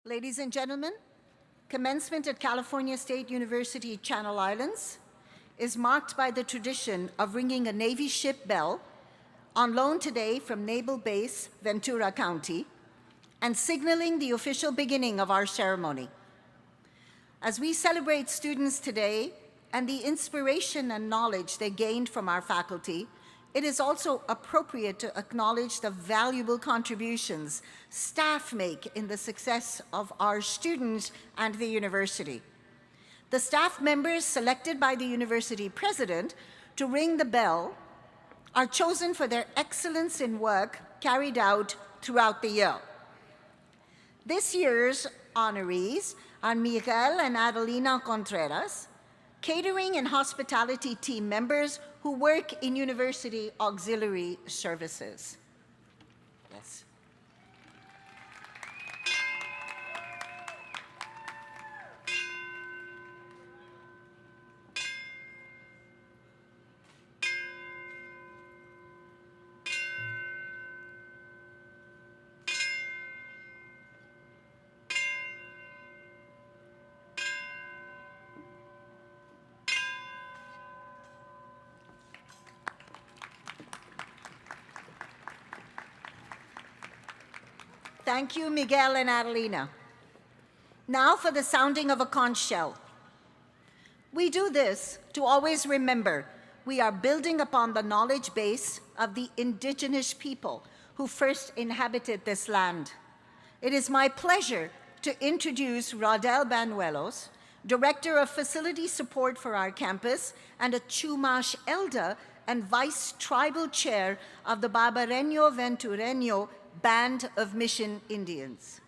Ladies and gentlemen, commencement at California State University, Channel Islands is marked by the tradition of ringing a Navy ship bell on loan today from Naval Base, Ventura County, and signaling the official beginning of our ceremony. As we celebrate students today and the inspiration and knowledge they gained from our faculty, it is also appropriate to acknowledge the valuable contributions staff make in the success of our students and the university. The staff members selected by the university president to ring the bell are chosen for their excellence in work carried out throughout the year. This year's honorees are Miguel and Adelina Contreras, catering and hospitality team members who work in university auxiliary services. Yes. Thank you, Miguel and Adelina. Now for the sounding of a conch shell. We do this to always remember we are building upon the knowledge base of the indigenous people who first inhabited this land. It is my pleasure to introduce Rodel Banuelos, Director of Facility Support for our campus and a Chumash Elder and Vice Tribal Chair of the Barbareño Ventureño Band of Mission Indians.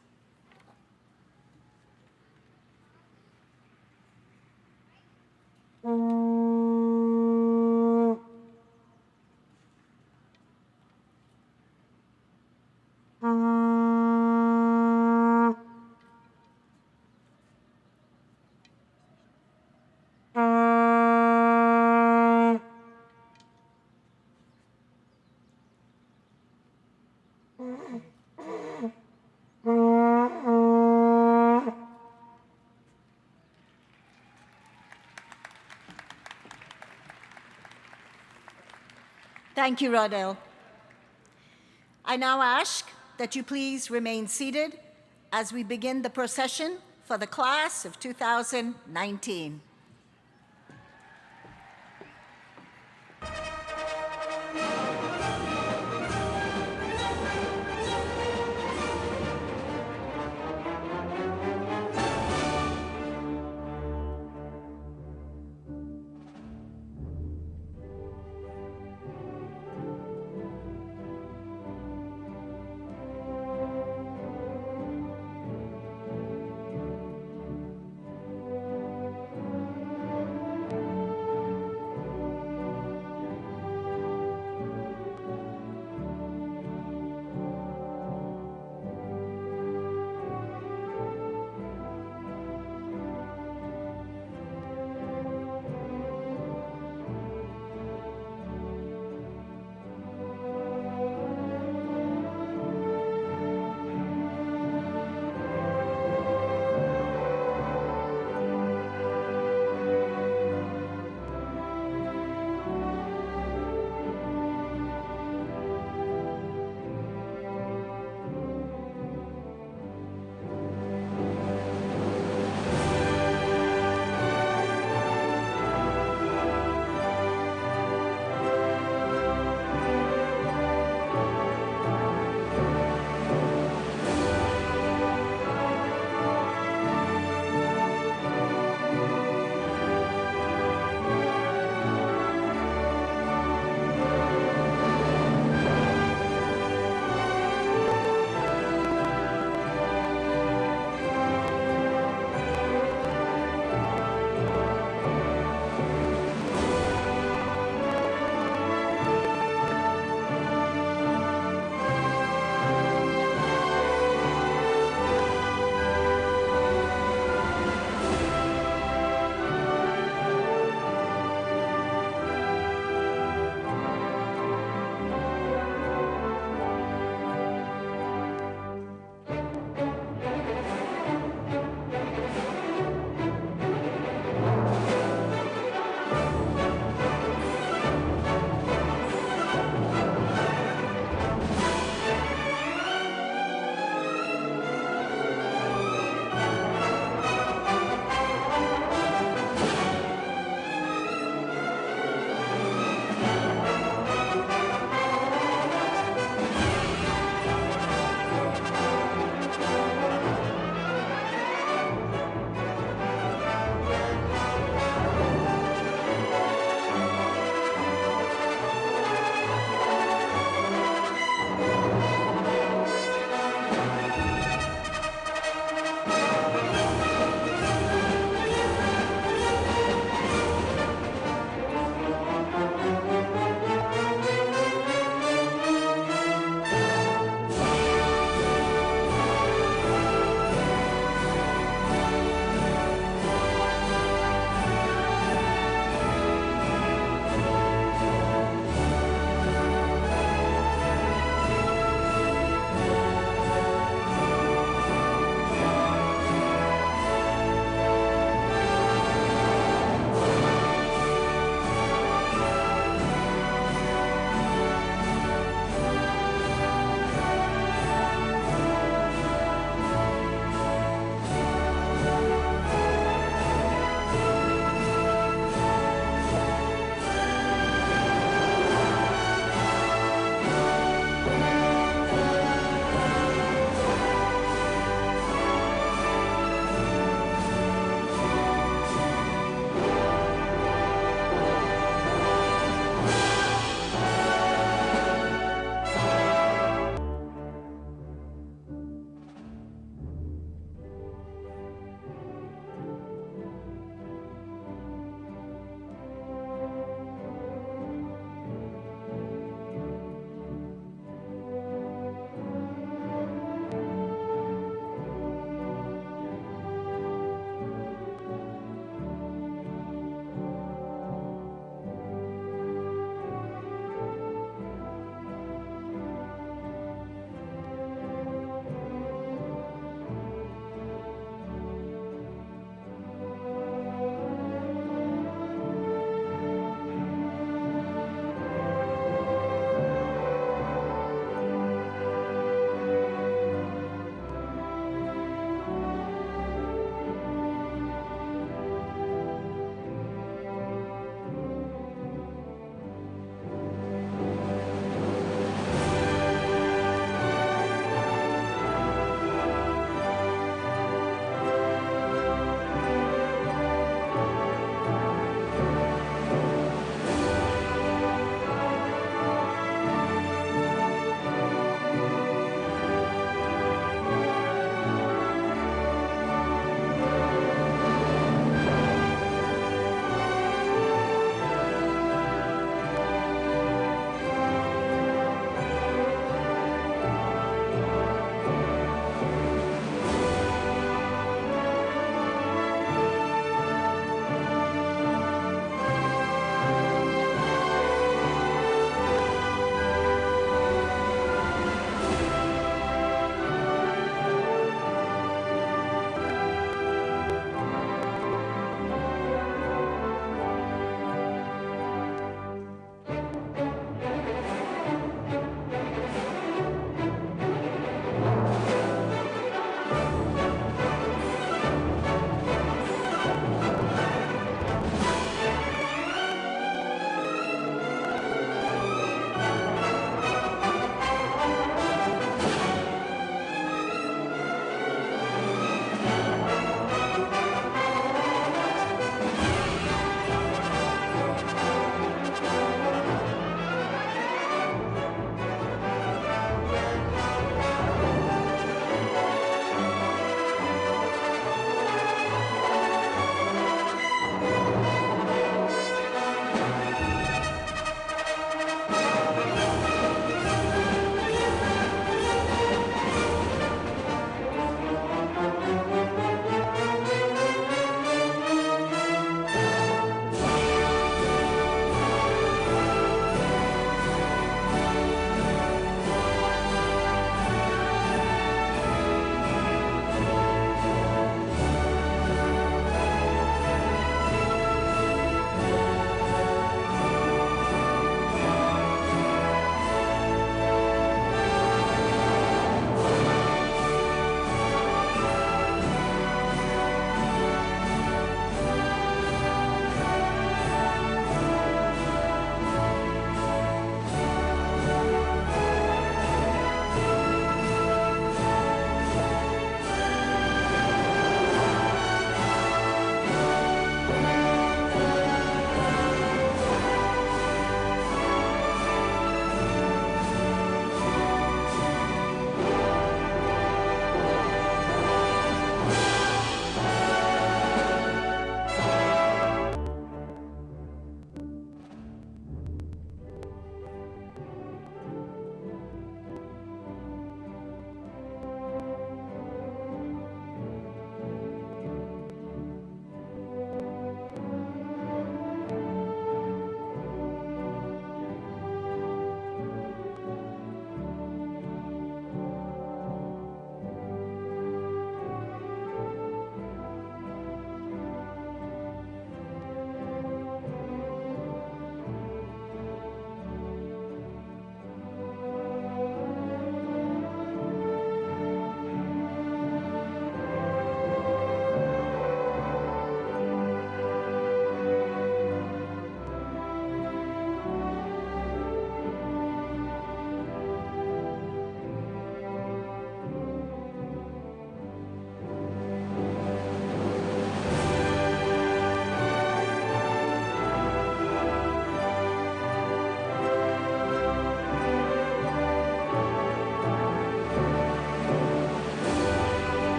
Thank you, Rodel. I now ask that you please remain seated as we begin the procession for the class of 2019.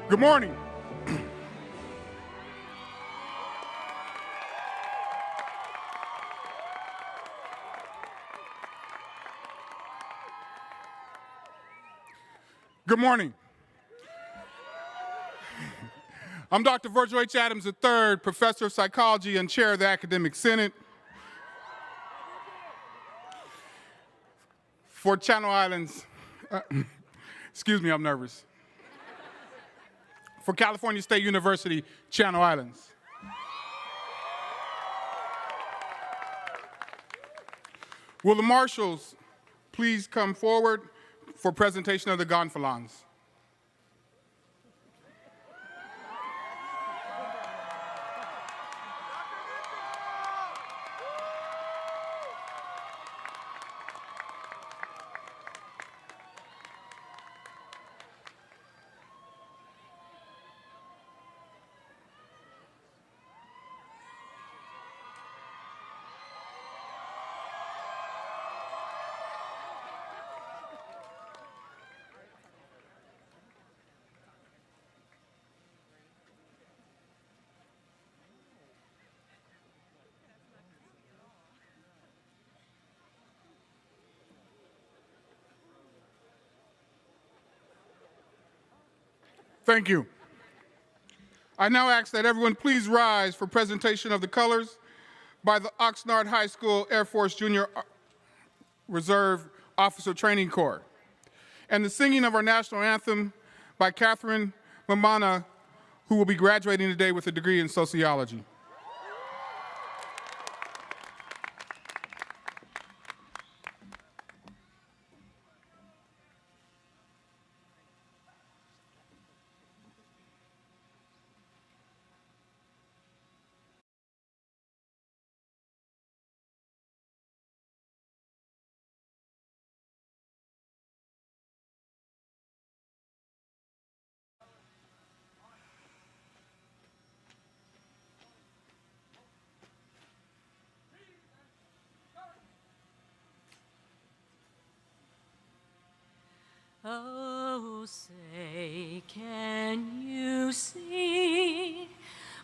Good morning. Good morning. I'm Dr. Virgil H. Adams III, Professor of Psychology and Chair of the Academic Senate for Channel Islands. Excuse me, I'm nervous. For California State University, Channel Islands. Will the marshals please come forward for presentation of the gonfalons? Thank you. I now ask that everyone please rise for presentation of the colors by the Oxnard High School Air Force Junior Reserve Officer Training Corps, and the singing of our national anthem by Catherine Mamana, who will be graduating today with a degree in sociology. Oh, say, can you see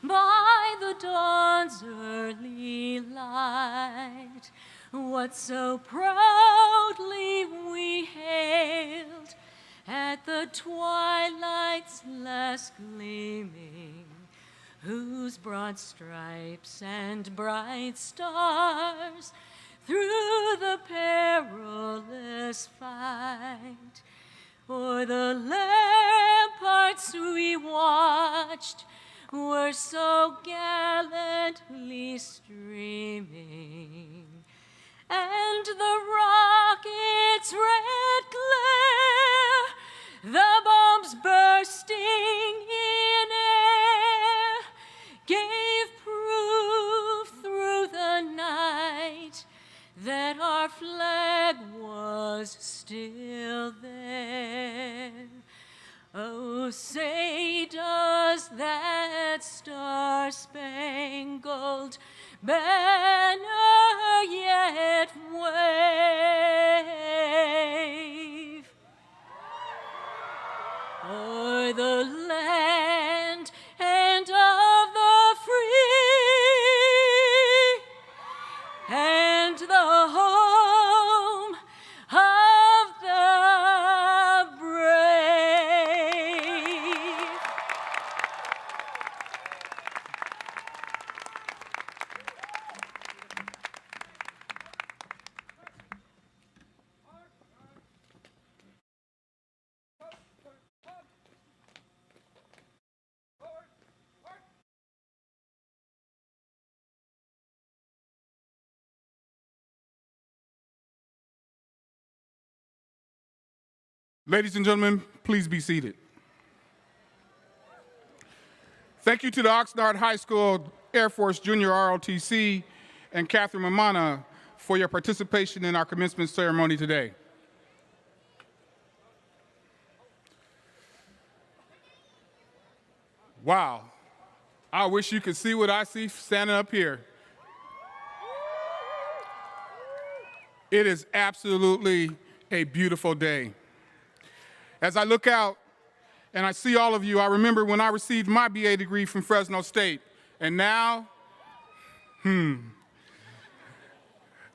by the dawn's early light what so proudly we hailed at the twilight's last gleaming, whose broad stripes and bright stars through the perilous fight o'er the ramparts we watched were so gallantly streaming, and the rocket's red glare, the bombs bursting in air, gave proof through the night that our flag was still there. Oh, say, does that star-spangled banner yet wave o'er the land and of the free and the home of the brave? Ladies and gentlemen, please be seated. Thank you to the Oxnard High School Air Force Junior ROTC and Catherine Mamana for your participation in our commencement ceremony today. Wow, I wish you could see what I see standing up here. It is absolutely a beautiful day. As I look out And I see all of you. I remember when I received my BA degree from Fresno State. And now, now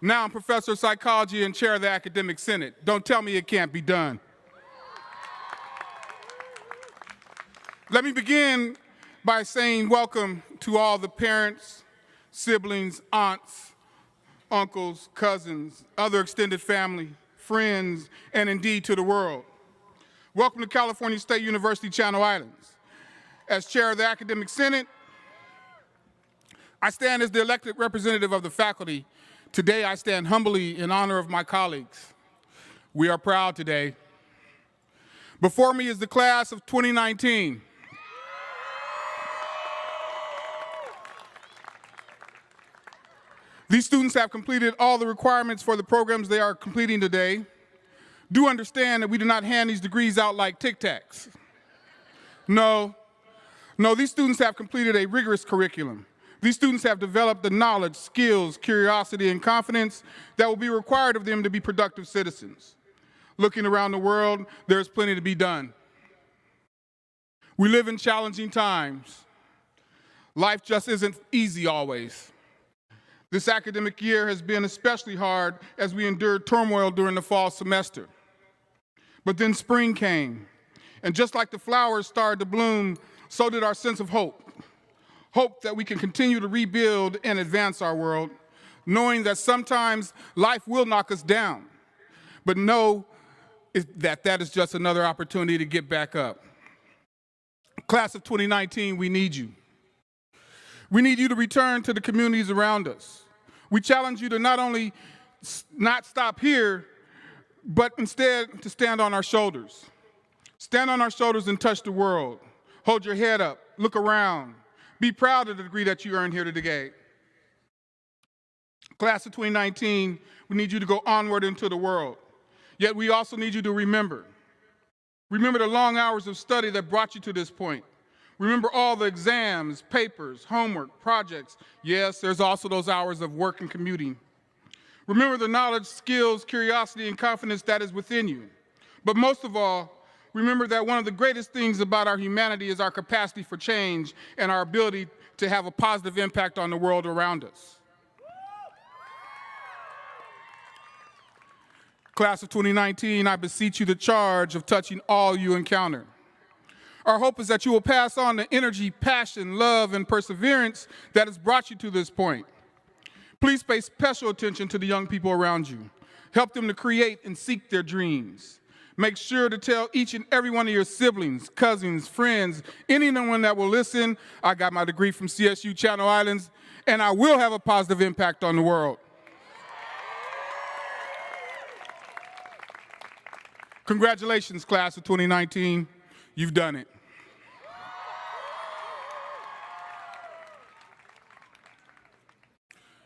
I'm professor of psychology and chair of the academic senate. Don't tell me it can't be done. Let me begin by saying welcome to all the parents, siblings, aunts, uncles, cousins, other extended family, friends, and indeed to the world. Welcome to California State University, Channel Islands. As chair of the academic senate, I stand as the elected representative of the faculty. Today, I stand humbly in honor of my colleagues. We are proud today. Before me is the class of 2019. These students have completed all the requirements for the programs they are completing today. Do understand that we do not hand these degrees out like Tic Tacs. No, these students have completed a rigorous curriculum. These students have developed the knowledge, skills, curiosity, and confidence that will be required of them to be productive citizens. Looking around the world, there's plenty to be done. We live in challenging times. Life just isn't easy always. This academic year has been especially hard as we endured turmoil during the fall semester. But then spring came, and just like the flowers started to bloom, so did our sense of hope. Hope that we can continue to rebuild and advance our world, knowing that sometimes life will knock us down, but know that that is just another opportunity to get back up. Class of 2019, we need you. We need you to return to the communities around us. We challenge you to not only not stop here, but instead to stand on our shoulders. Stand on our shoulders and touch the world. Hold your head up, look around. Be proud of the degree that you earned here today. Class of 2019, we need you to go onward into the world. Yet we also need you to remember. Remember the long hours of study that brought you to this point. Remember all the exams, papers, homework, projects. Yes, there's also those hours of work and commuting. Remember the knowledge, skills, curiosity, and confidence that is within you. But most of all, remember that one of the greatest things about our humanity is our capacity for change and our ability to have a positive impact on the world around us. Class of 2019, I beseech you the charge of touching all you encounter. Our hope is that you will pass on the energy, passion, love, and perseverance that has brought you to this point. Please pay special attention to the young people around you. Help them to create and seek their dreams. Make sure to tell each and every one of your siblings, cousins, friends, anyone that will listen, I got my degree from CSU Channel Islands, and I will have a positive impact on the world. Congratulations, class of 2019. You've done it.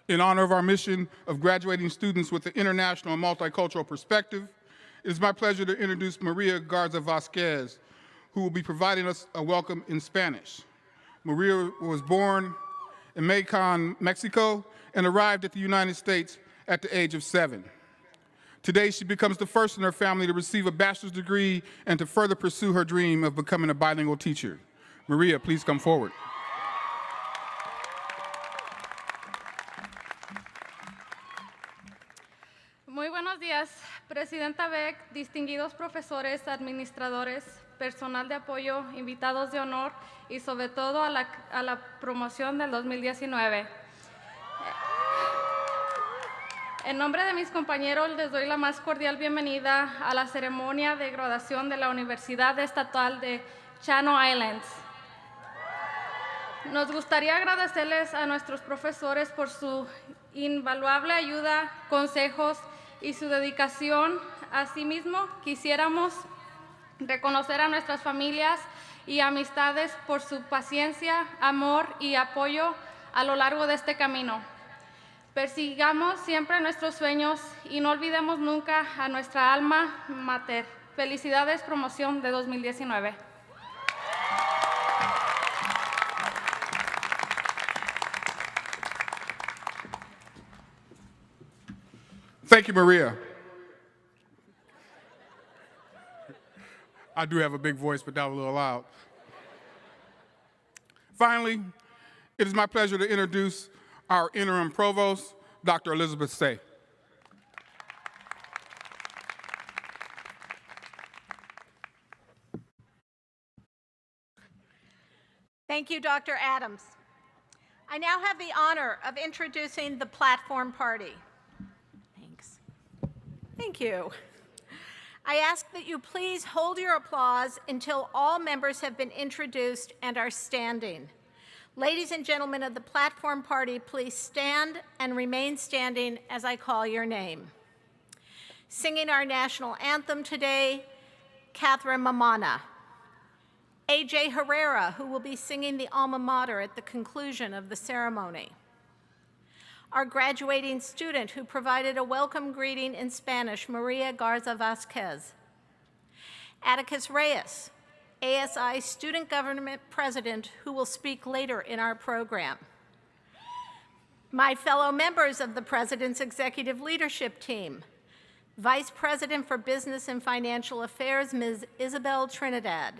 In honor of our mission of graduating students with an international and multicultural perspective, it is my pleasure to introduce Maria Garza Vasquez, who will be providing us a welcome in Spanish. Maria was born in Macon, Mexico, and arrived at the United States at the age of 7. Today, she becomes the first in her family to receive a bachelor's degree and to further pursue her dream of becoming a bilingual teacher. Maria, please come forward. Muy buenos días, Presidenta Beck, distinguidos profesores, administradores, personal de apoyo, invitados de honor y sobre todo a la promoción del 2019. En nombre de mis compañeros les doy la más cordial bienvenida a la ceremonia de graduación de la Universidad Estatal de Channel Islands. Nos gustaría agradecerles a nuestros profesores por su invaluable ayuda, consejos y su dedicación. Asimismo, quisiéramos reconocer a nuestras familias y amistades por su paciencia, amor y apoyo a lo largo de este camino. Persigamos siempre nuestros sueños y no olvidemos nunca a nuestra alma mater. Felicidades, promoción de 2019. Thank you, Maria. I do have a big voice, but that was a little loud. Finally, it is my pleasure to introduce our interim provost, Dr. Elizabeth Say. Thank you, Dr. Adams. I now have the honor of introducing the platform party. Thanks. Thank you. I ask that you please hold your applause until all members have been introduced and are standing. Ladies and gentlemen of the platform party, please stand and remain standing as I call your name. Singing our national anthem today, Catherine Mamana. A.J. Herrera, who will be singing the alma mater at the conclusion of the ceremony. Our graduating student who provided a welcome greeting in Spanish, Maria Garza Vasquez. Atticus Reyes, ASI Student Government President, who will speak later in our program. My fellow members of the President's Executive Leadership Team, Vice President for Business and Financial Affairs, Ms. Isabel Trinidad.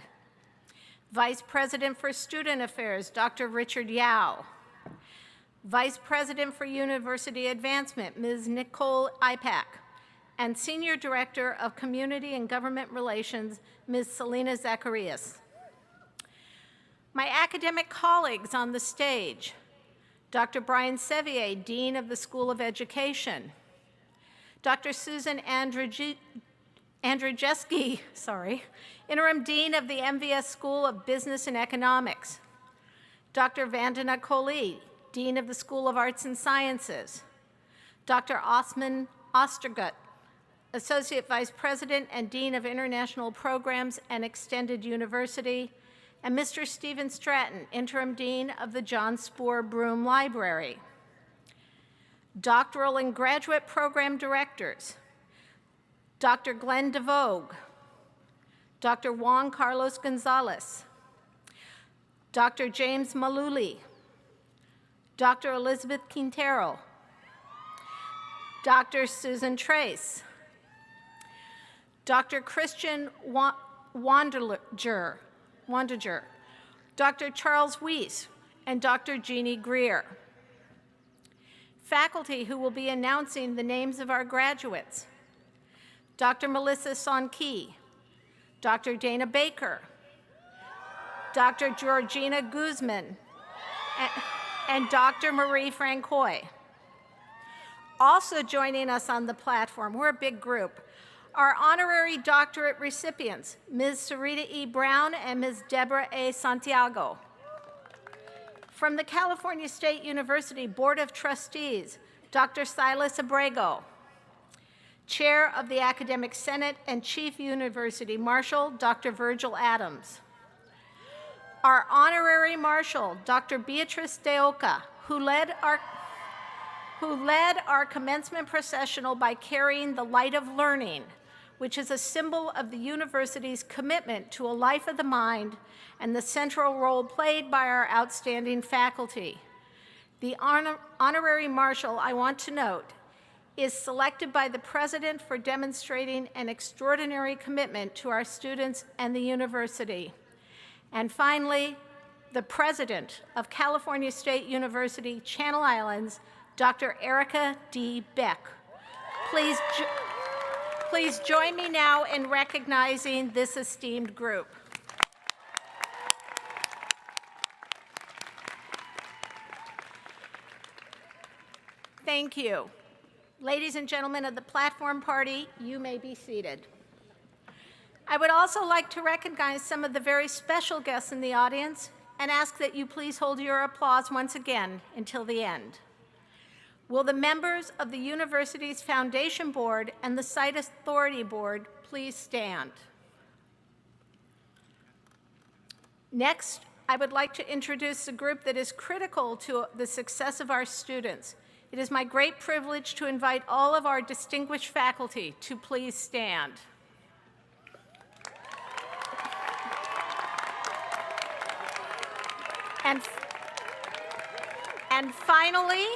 Vice President for Student Affairs, Dr. Richard Yao. Vice President for University Advancement, Ms. Nicole Ipak. And Senior Director of Community and Government Relations, Ms. Selena Zacharias. My academic colleagues on the stage, Dr. Brian Sevier, Dean of the School of Education. Dr. Susan Andrzejewski, Interim Dean of the MVS School of Business and Economics. Dr. Vandana Kohli, Dean of the School of Arts and Sciences. Dr. Osman Ostergut, Associate Vice President and Dean of International Programs and Extended University. And Mr. Stephen Stratton, Interim Dean of the John Spoor Broome Library. Doctoral and graduate program directors, Dr. Glenn DeVogue, Dr. Juan Carlos Gonzalez, Dr. James Maluli, Dr. Elizabeth Quintero, Dr. Susan Trace, Dr. Christian Wandiger, Dr. Charles Weiss, and Dr. Jeannie Greer. Faculty who will be announcing the names of our graduates, Dr. Melissa Sonki, Dr. Dana Baker, Dr. Georgina Guzman, and Dr. Marie Francois. Also joining us on the platform, we're a big group, our honorary doctorate recipients, Ms. Sarita E. Brown and Ms. Deborah A. Santiago. From the California State University Board of Trustees, Dr. Silas Abrego. Chair of the Academic Senate and Chief University Marshal, Dr. Virgil Adams. Our honorary marshal, Dr. Beatrice De Oca, who led our commencement processional by carrying the light of learning, which is a symbol of the university's commitment to a life of the mind and the central role played by our outstanding faculty. The honorary marshal, I want to note, is selected by the president for demonstrating an extraordinary commitment to our students and the university. And finally, the president of California State University, Channel Islands, Dr. Erica D. Beck. Please join me now in recognizing this esteemed group. Thank you. Ladies and gentlemen of the platform party, you may be seated. I would also like to recognize some of the very special guests in the audience and ask that you please hold your applause once again until the end. Will the members of the university's Foundation Board and the Site Authority Board please stand? Next, I would like to introduce a group that is critical to the success of our students. It is my great privilege to invite all of our distinguished faculty to please stand. And finally,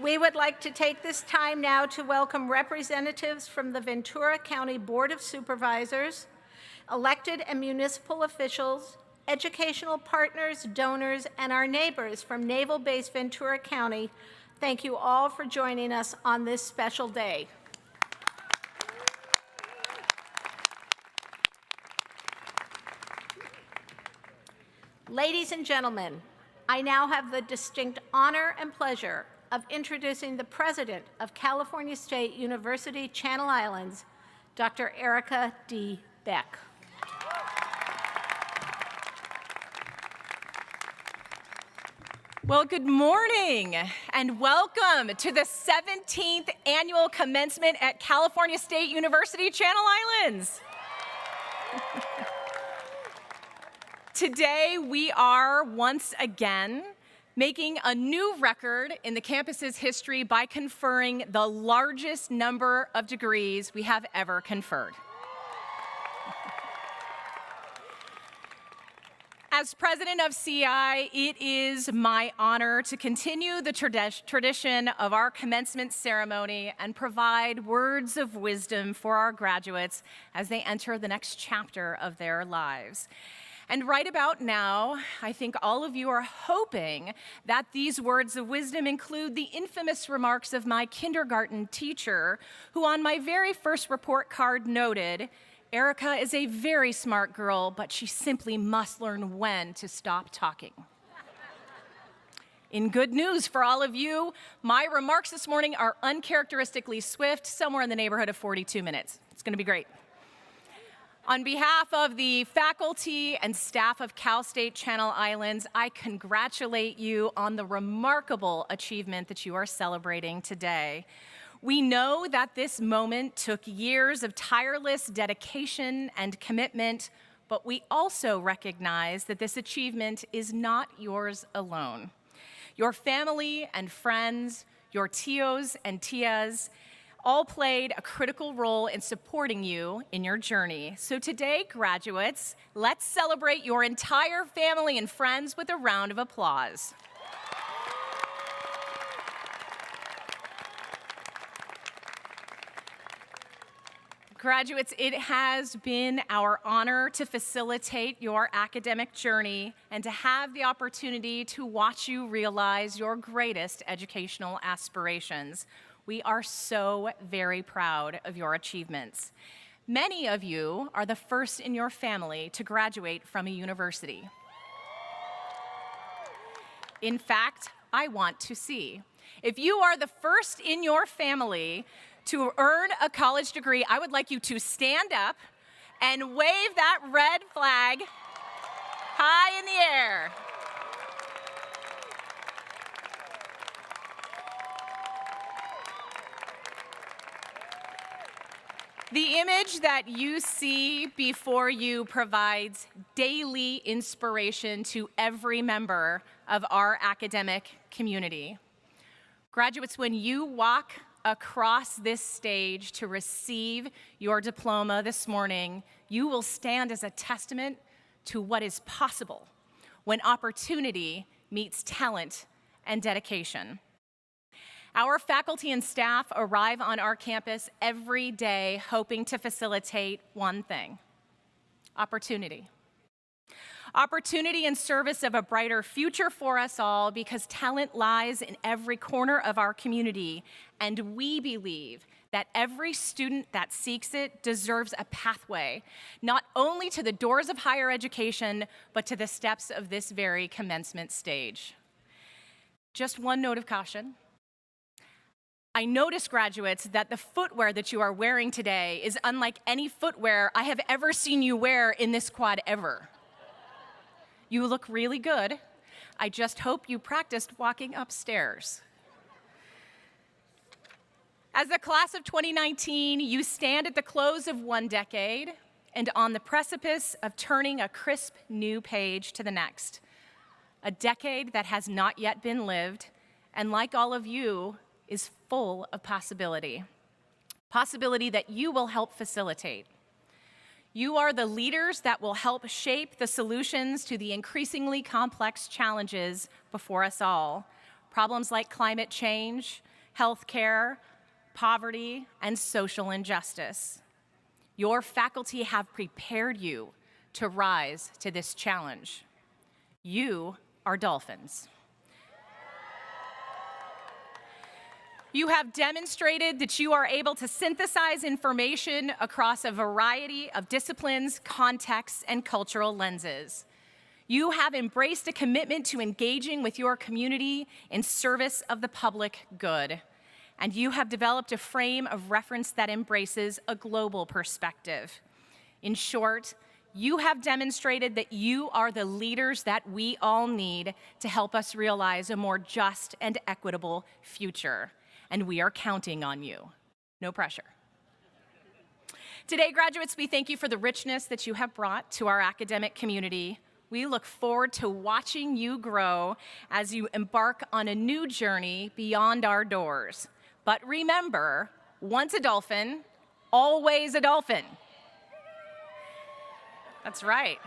We would like to take this time now to welcome representatives from the Ventura County Board of Supervisors, elected and municipal officials, educational partners, donors, and our neighbors from Naval Base Ventura County. Thank you all for joining us on this special day. Ladies and gentlemen, I now have the distinct honor and pleasure of introducing the president of California State University Channel Islands, Dr. Erica D. Beck. Well, good morning and welcome to the 17th annual commencement at California State University Channel Islands. Today, we are once again making a new record in the campus's history by conferring the largest number of degrees we have ever conferred. As president of CI, it is my honor to continue the tradition of our commencement ceremony and provide words of wisdom for our graduates as they enter the next chapter of their lives. And right about now, I think all of you are hoping that these words of wisdom include the infamous remarks of my kindergarten teacher, who on my very first report card noted, "Erica is a very smart girl, but she simply must learn when to stop talking." In good news for all of you, my remarks this morning are uncharacteristically swift, somewhere in the neighborhood of 42 minutes. It's going to be great. On behalf of the faculty and staff of Cal State Channel Islands, I congratulate you on the remarkable achievement that you are celebrating today. We know that this moment took years of tireless dedication and commitment, but we also recognize that this achievement is not yours alone. Your family and friends, your tios and tias, all played a critical role in supporting you in your journey. So today, graduates, let's celebrate your entire family and friends with a round of applause. Graduates, it has been our honor to facilitate your academic journey and to have the opportunity to watch you realize your greatest educational aspirations. We are so very proud of your achievements. Many of you are the first in your family to graduate from a university. In fact, I want to see. If you are the first in your family to earn a college degree, I would like you to stand up and wave that red flag high in the air. The image that you see before you provides daily inspiration to every member of our academic community. Graduates, when you walk across this stage to receive your diploma this morning, you will stand as a testament to what is possible when opportunity meets talent and dedication. Our faculty and staff arrive on our campus every day hoping to facilitate one thing: opportunity. Opportunity in service of a brighter future for us all, because talent lies in every corner of our community, and we believe that every student that seeks it deserves a pathway, not only to the doors of higher education, but to the steps of this very commencement stage. Just one note of caution. I notice, graduates, that the footwear that you are wearing today is unlike any footwear I have ever seen you wear in this quad ever. You look really good. I just hope you practiced walking upstairs. As the class of 2019, you stand at the close of one decade and on the precipice of turning a crisp new page to the next. A decade that has not yet been lived, and like all of you, is full of possibility. Possibility that you will help facilitate. You are the leaders that will help shape the solutions to the increasingly complex challenges before us all. problems like climate change, healthcare, poverty, and social injustice. Your faculty have prepared you to rise to this challenge. You are dolphins. You have demonstrated that you are able to synthesize information across a variety of disciplines, contexts, and cultural lenses. You have embraced a commitment to engaging with your community in service of the public good. And you have developed a frame of reference that embraces a global perspective. In short, you have demonstrated that you are the leaders that we all need to help us realize a more just and equitable future. And we are counting on you. No pressure. Today, graduates, we thank you for the richness that you have brought to our academic community. We look forward to watching you grow as you embark on a new journey beyond our doors. But remember, once a dolphin, always a dolphin. That's right.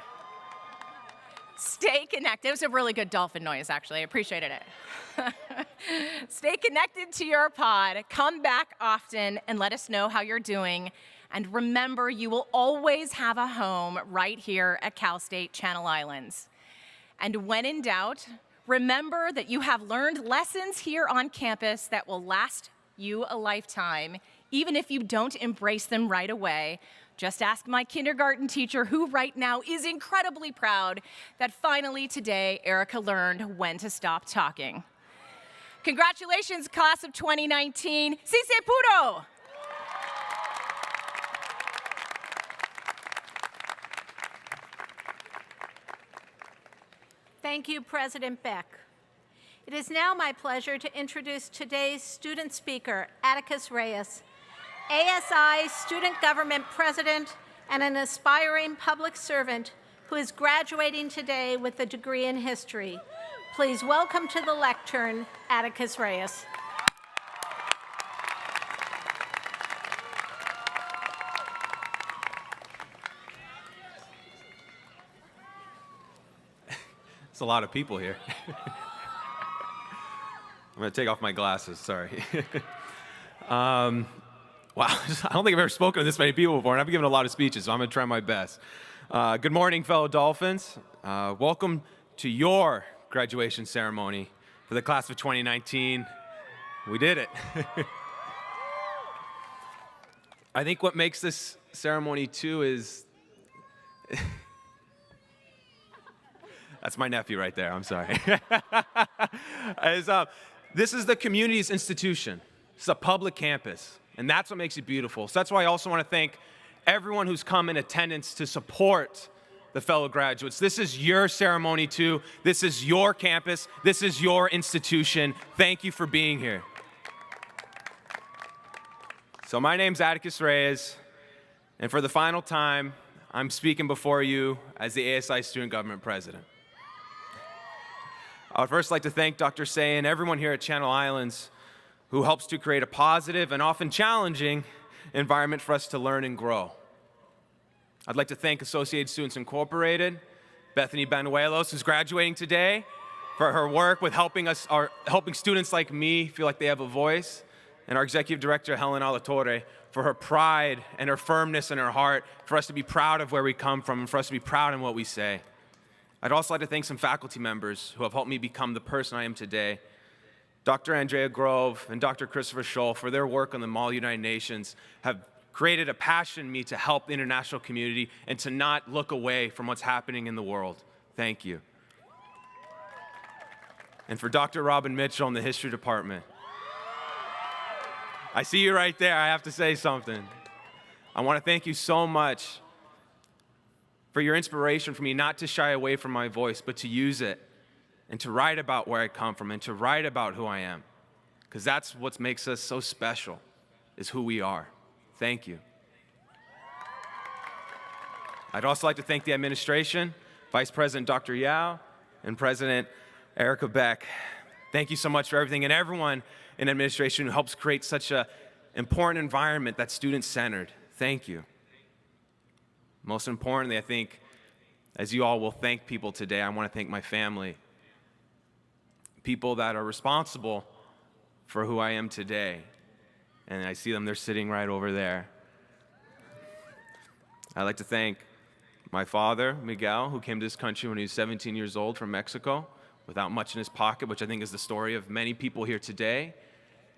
Stay connected. It was a really good dolphin noise, actually. I appreciated it. Stay connected to your pod. Come back often and let us know how you're doing. And remember, you will always have a home right here at Cal State Channel Islands. And when in doubt, remember that you have learned lessons here on campus that will last you a lifetime, even if you don't embrace them right away. Just ask my kindergarten teacher, who right now is incredibly proud that finally today Erica learned when to stop talking. Congratulations, class of 2019. Si se pudo! Thank you, President Beck. It is now my pleasure to introduce today's student speaker, Atticus Reyes, ASI Student Government President and an aspiring public servant who is graduating today with a degree in history. Please welcome to the lectern, Atticus Reyes. It's a lot of people here. I'm going to take off my glasses, sorry. Wow, I don't think I've ever spoken to this many people before, and I've given a lot of speeches, so I'm going to try my best. Good morning, fellow Dolphins. Welcome to your graduation ceremony for the class of 2019. We did it. I think what makes this ceremony, too, is... That's my nephew right there, I'm sorry. This is the community's institution. It's a public campus, and that's what makes it beautiful. So that's why I also want to thank everyone who's come in attendance to support the fellow graduates. This is your ceremony too. This is your campus. This is your institution. Thank you for being here. So my name's Atticus Reyes, and for the final time, I'm speaking before you as the ASI Student Government President. I would first like to thank Dr. Say and everyone here at Channel Islands who helps to create a positive and often challenging environment for us to learn and grow. I'd like to thank Associated Students Incorporated, Bethany Benuelos, who's graduating today, for her work with helping students like me feel like they have a voice, and our Executive Director, Helen Alatorre, for her pride and her firmness in her heart, for us to be proud of where we come from and for us to be proud in what we say. I'd also like to thank some faculty members who have helped me become the person I am today. Dr. Andrea Grove and Dr. Christopher Scholl, for their work on the Model United Nations, have created a passion in me to help the international community and to not look away from what's happening in the world. Thank you. And for Dr. Robin Mitchell in the History Department. I see you right there. I have to say something. I want to thank you so much for your inspiration for me not to shy away from my voice, but to use it and to write about where I come from and to write about who I am. Because that's what makes us so special, is who we are. Thank you. I'd also like to thank the administration, Vice President Dr. Yao, and President Erica Beck. Thank you so much for everything, and everyone in administration who helps create such an important environment that's student-centered. Thank you. Most importantly, I think, as you all will thank people today, I want to thank my family. people that are responsible for who I am today. And I see them, they're sitting right over there. I'd like to thank my father, Miguel, who came to this country when he was 17 years old from Mexico, without much in his pocket, which I think is the story of many people here today.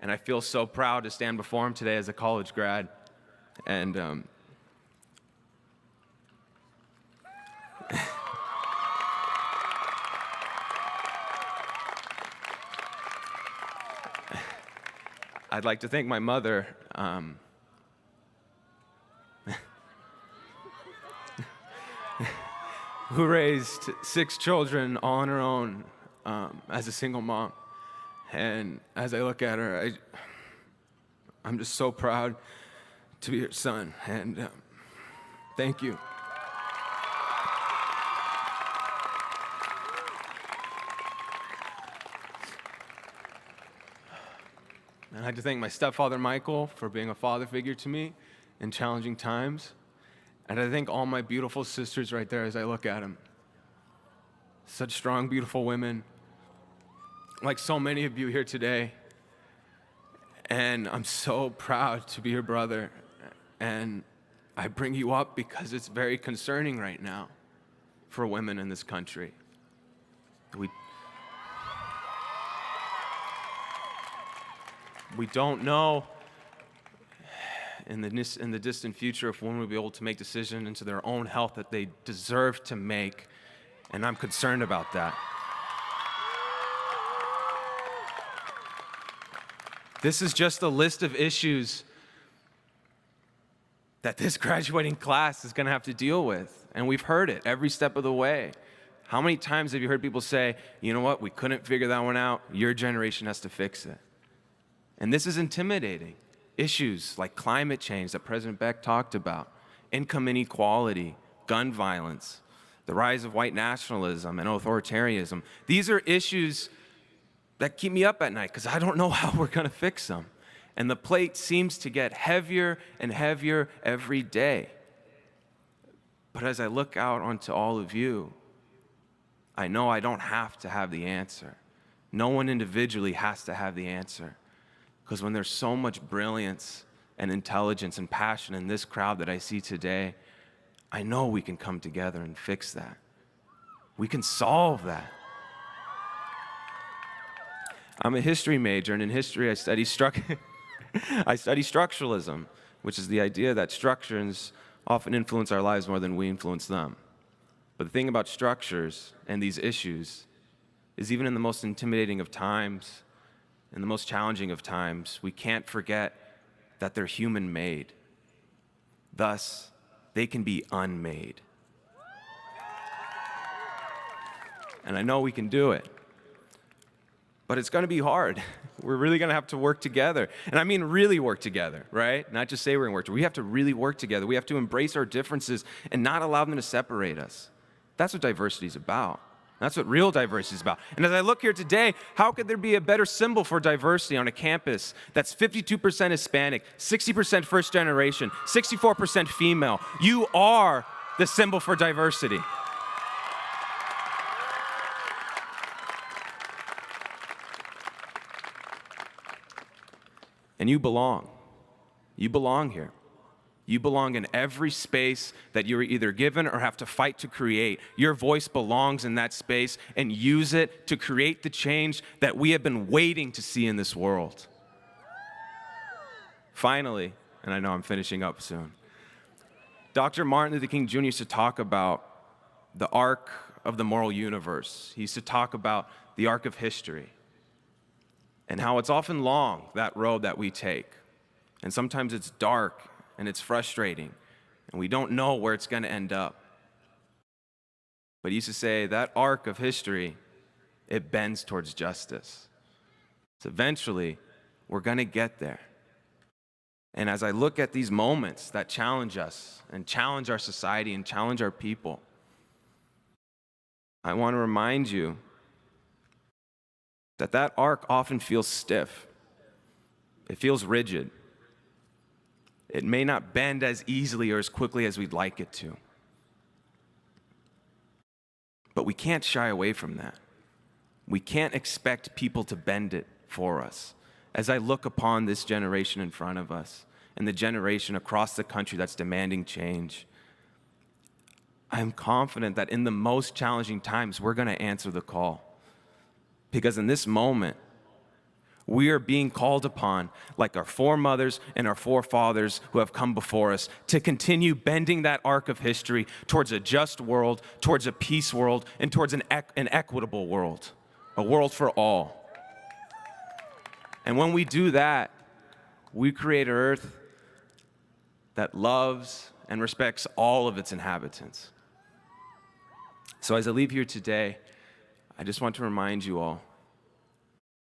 And I feel so proud to stand before him today as a college grad. And I'd like to thank my mother, who raised 6 children all on her own as a single mom. And as I look at her, I'm just so proud to be her son. And thank you. And I'd like to thank my stepfather, Michael, for being a father figure to me in challenging times. And I thank all my beautiful sisters right there as I look at them. Such strong, beautiful women, like so many of you here today. And I'm so proud to be your brother. And I bring you up because it's very concerning right now for women in this country. We don't know in the distant future if women will be able to make decisions into their own health that they deserve to make, and I'm concerned about that. This is just a list of issues that this graduating class is going to have to deal with, and we've heard it every step of the way. How many times have you heard people say, you know what, we couldn't figure that one out, your generation has to fix it? And this is intimidating. Issues like climate change that President Beck talked about, income inequality, gun violence, the rise of white nationalism and authoritarianism. These are issues that keep me up at night because I don't know how we're going to fix them. And the plate seems to get heavier and heavier every day. But as I look out onto all of you, I know I don't have to have the answer. No one individually has to have the answer. Because when there's so much brilliance and intelligence and passion in this crowd that I see today, I know we can come together and fix that. We can solve that. I'm a history major, and in history I study structuralism, which is the idea that structures often influence our lives more than we influence them. But the thing about structures and these issues is even in the most intimidating of times, in the most challenging of times, we can't forget that they're human-made. Thus, they can be unmade. And I know we can do it. But it's going to be hard. We're really going to have to work together. And I mean really work together, right? Not just say we're going to work together. We have to really work together. We have to embrace our differences and not allow them to separate us. That's what diversity is about. That's what real diversity is about. And as I look here today, how could there be a better symbol for diversity on a campus that's 52% Hispanic, 60% first generation, 64% female? You are the symbol for diversity. And you belong. You belong here. You belong in every space that you're either given or have to fight to create. Your voice belongs in that space, and use it to create the change that we have been waiting to see in this world. Finally, and I know I'm finishing up soon, Dr. Martin Luther King Jr. used to talk about the arc of the moral universe. He used to talk about the arc of history and how it's often long, that road that we take. And sometimes it's dark and it's frustrating, and we don't know where it's going to end up. But he used to say that arc of history, it bends towards justice. So eventually, we're going to get there. And as I look at these moments that challenge us and challenge our society and challenge our people, I want to remind you that that arc often feels stiff. It feels rigid. It may not bend as easily or as quickly as we'd like it to. But we can't shy away from that. We can't expect people to bend it for us. As I look upon this generation in front of us and the generation across the country that's demanding change, I am confident that in the most challenging times, we're going to answer the call. Because in this moment, we are being called upon, like our foremothers and our forefathers who have come before us, to continue bending that arc of history towards a just world, towards a peace world, and towards an equitable world, a world for all. And when we do that, we create an earth that loves and respects all of its inhabitants. So as I leave here today, I just want to remind you all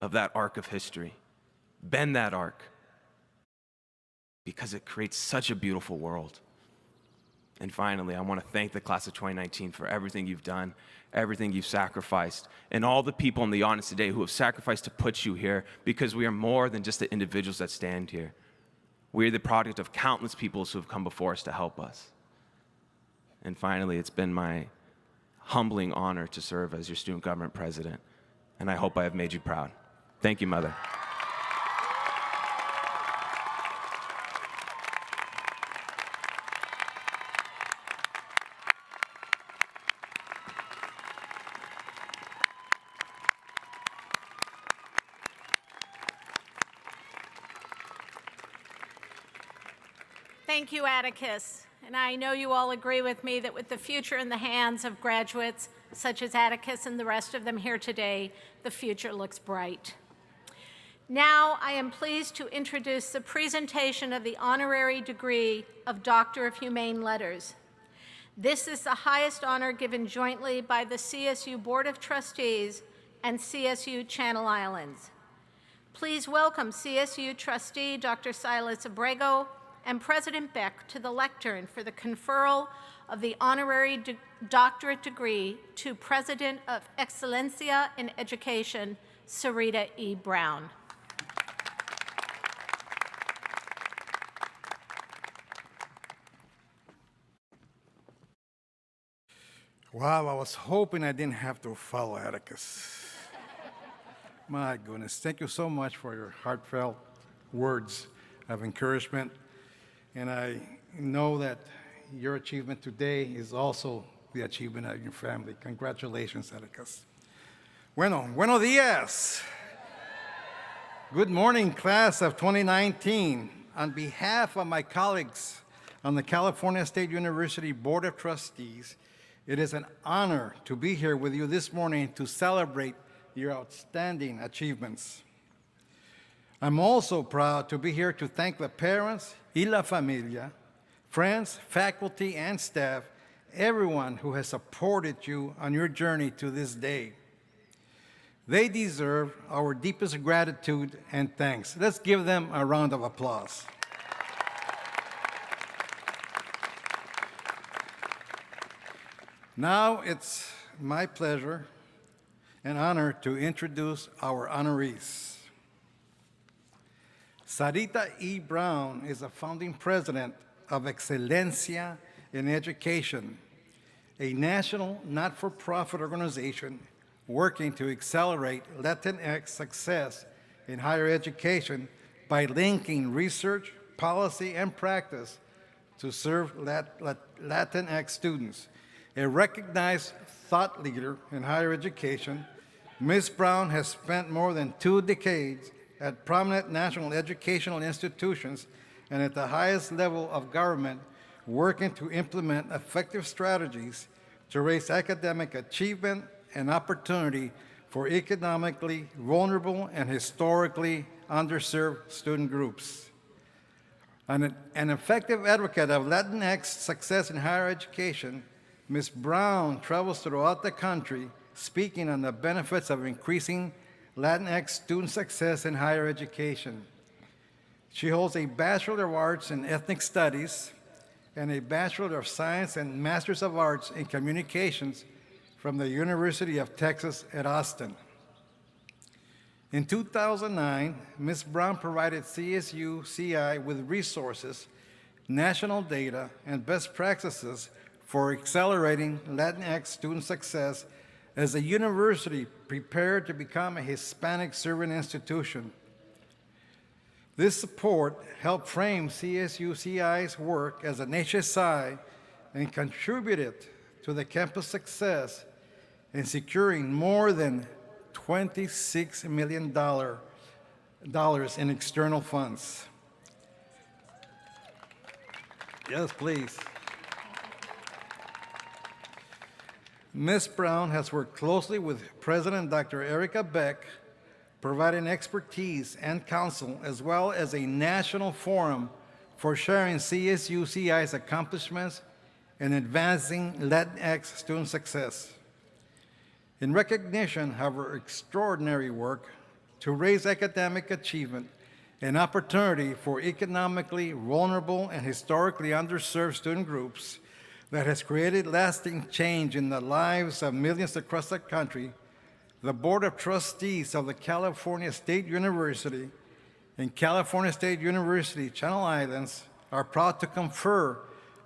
of that arc of history. Bend that arc, because it creates such a beautiful world. And finally, I want to thank the class of 2019 for everything you've done, everything you've sacrificed, and all the people in the audience today who have sacrificed to put you here, because we are more than just the individuals that stand here. We are the product of countless people who have come before us to help us. And finally, it's been my humbling honor to serve as your student government president, and I hope I have made you proud. Thank you, Mother. Thank you, Atticus. And I know you all agree with me that with the future in the hands of graduates such as Atticus and the rest of them here today, the future looks bright. Now, I am pleased to introduce the presentation of the honorary degree of Doctor of Humane Letters. This is the highest honor given jointly by the CSU Board of Trustees and CSU Channel Islands. Please welcome CSU trustee Dr. Silas Abrego and President Beck to the lectern for the conferral of the honorary doctorate degree to President of Excelencia in Education, Sarita E. Brown. Wow, I was hoping I didn't have to follow Atticus. My goodness, thank you so much for your heartfelt words of encouragement. And I know that your achievement today is also the achievement of your family. Congratulations, Atticus. Buenos dias. Good morning, class of 2019. On behalf of my colleagues on the California State University Board of Trustees, it is an honor to be here with you this morning to celebrate your outstanding achievements. I'm also proud to be here to thank the parents y la familia, friends, faculty, and staff, everyone who has supported you on your journey to this day. They deserve our deepest gratitude and thanks. Let's give them a round of applause. Now it's my pleasure and honor to introduce our honorees. Sarita E. Brown is a founding president of Excelencia in Education, a national not-for-profit organization working to accelerate Latinx success in higher education by linking research, policy, and practice to serve Latinx students. A recognized thought leader in higher education, Ms. Brown has spent more than 2 decades at prominent national educational institutions and at the highest level of government, working to implement effective strategies to raise academic achievement and opportunity for economically vulnerable and historically underserved student groups. An effective advocate of Latinx success in higher education, Ms. Brown travels throughout the country speaking on the benefits of increasing Latinx student success in higher education. She holds a Bachelor of Arts in Ethnic Studies and a Bachelor of Science and Masters of Arts in Communications from the University of Texas at Austin. In 2009, Ms. Brown provided CSU-CI with resources, national data, and best practices for accelerating Latinx student success as the university prepared to become a Hispanic serving institution. This support helped frame CSUCI's work as an HSI and contributed to the campus success in securing more than $26 million in external funds. Yes, please. Ms. Brown has worked closely with President Dr. Erica Beck, providing expertise and counsel, as well as a national forum for sharing CSUCI's accomplishments and advancing Latinx student success. In recognition of her extraordinary work to raise academic achievement and opportunity for economically vulnerable and historically underserved student groups that has created lasting change in the lives of millions across the country, the Board of Trustees of the California State University and California State University Channel Islands are proud to confer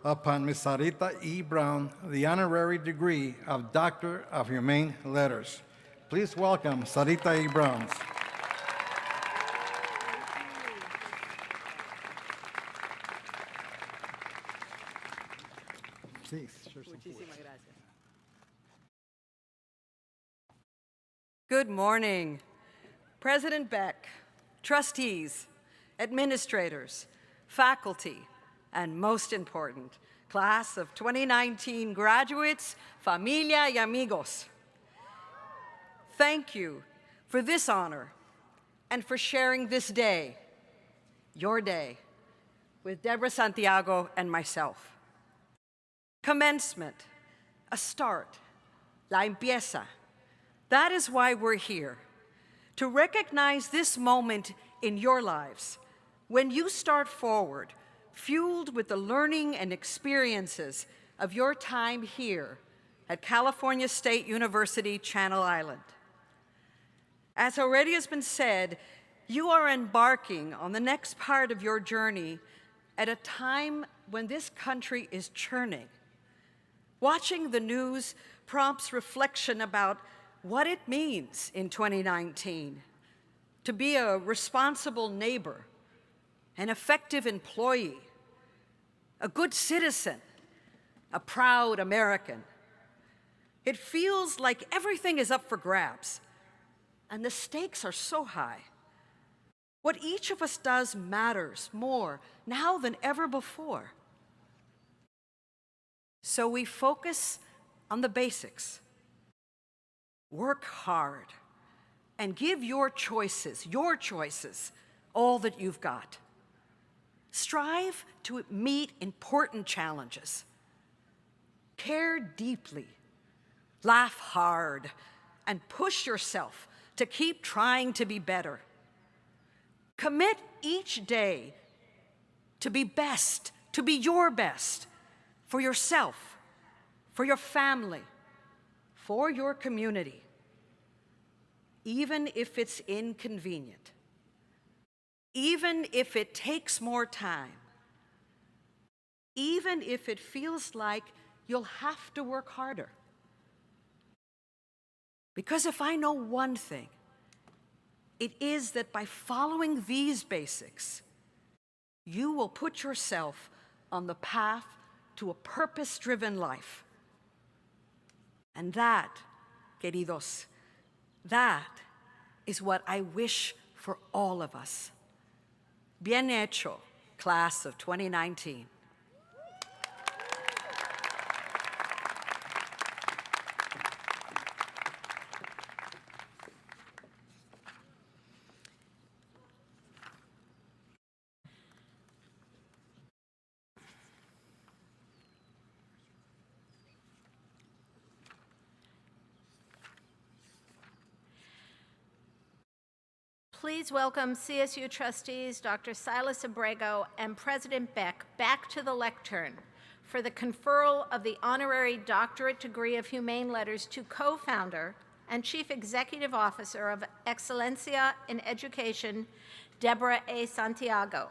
upon Ms. Sarita E. Brown the honorary degree of Doctor of Humane Letters. Please welcome Sarita E. Brown. Good morning, President Beck, trustees, administrators, faculty, and most important, class of 2019 graduates, familia y amigos. Thank you for this honor and for sharing this day, your day, with Deborah Santiago and myself. Commencement, a start, la empieza. That is why we're here, to recognize this moment in your lives when you start forward, fueled with the learning and experiences of your time here at California State University, Channel Island. As already has been said, you are embarking on the next part of your journey at a time when this country is churning. Watching the news prompts reflection about what it means in 2019 to be a responsible neighbor, an effective employee, a good citizen, a proud American. It feels like everything is up for grabs, and the stakes are so high. What each of us does matters more now than ever before. So we focus on the basics. Work hard and give your choices, all that you've got. Strive to meet important challenges. Care deeply, laugh hard, and push yourself to keep trying to be better. Commit each day to be best, to be your best, for yourself, for your family, for your community, even if it's inconvenient, even if it takes more time, even if it feels like you'll have to work harder. Because if I know one thing, it is that by following these basics, you will put yourself on the path to a purpose-driven life. And that, queridos, that is what I wish for all of us. Bien hecho, class of 2019. Please welcome CSU trustees Dr. Silas Abrego and President Beck back to the lectern for the conferral of the honorary doctorate degree of Humane Letters to co-founder and Chief Executive Officer of Excelencia in Education, Deborah A. Santiago.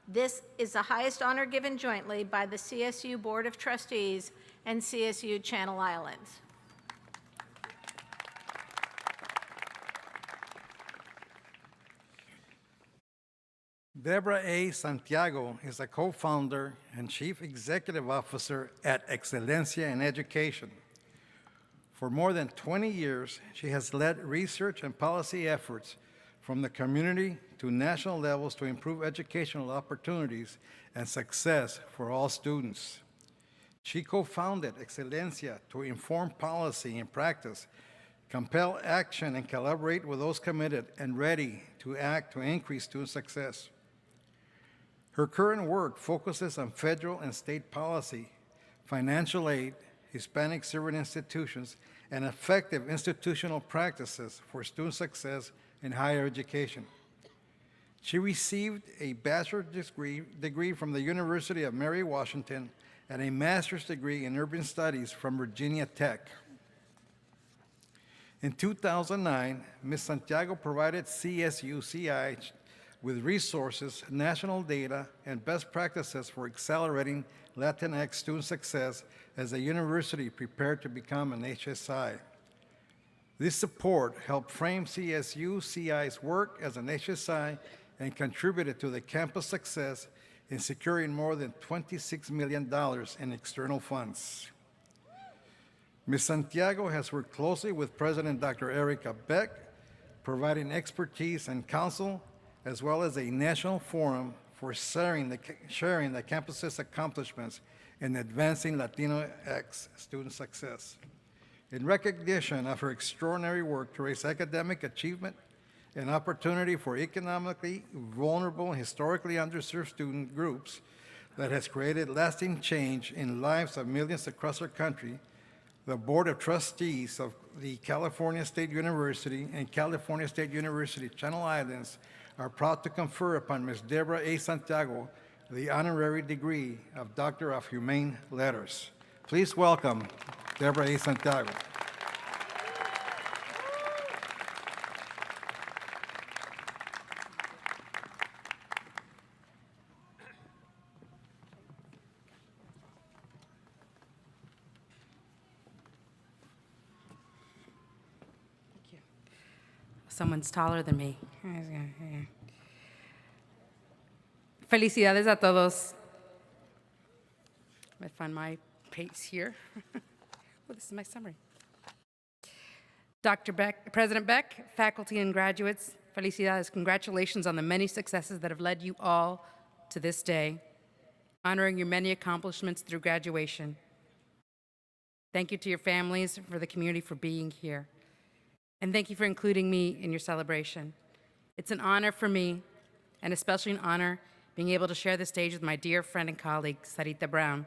This is the highest honor given jointly by the CSU Board of Trustees and CSU Channel Islands. Deborah A. Santiago is a co-founder and chief executive officer at Excelencia in Education. For more than 20 years, she has led research and policy efforts from the community to national levels to improve educational opportunities and success for all students. She co-founded Excelencia to inform policy and practice, compel action, and collaborate with those committed and ready to act to increase student success. Her current work focuses on federal and state policy, financial aid, Hispanic serving institutions, and effective institutional practices for student success in higher education. She received a bachelor's degree from the University of Mary Washington and a master's degree in urban studies from Virginia Tech. In 2009, Ms. Santiago provided CSUCI with resources, national data, and best practices for accelerating Latinx student success as the university prepared to become an HSI. This support helped frame CSUCI's work as an HSI and contributed to the campus success in securing more than $26 million in external funds. Ms. Santiago has worked closely with President Dr. Erica Beck, providing expertise and counsel, as well as a national forum for sharing the campus's accomplishments in advancing Latinx student success. In recognition of her extraordinary work to raise academic achievement and opportunity for economically vulnerable and historically underserved student groups that has created lasting change in lives of millions across our country, the Board of Trustees of the California State University and California State University Channel Islands are proud to confer upon Ms. Deborah A. Santiago the honorary degree of Doctor of Humane Letters. Please welcome Deborah A. Santiago. Someone's taller than me. Felicidades a todos. Let me find my pace here. Oh, this is my summary. Dr. Beck, President Beck, faculty and graduates, felicidades, congratulations on the many successes that have led you all to this day, honoring your many accomplishments through graduation. Thank you to your families, for the community for being here. And thank you for including me in your celebration. It's an honor for me, and especially an honor being able to share the stage with my dear friend and colleague, Sarita Brown.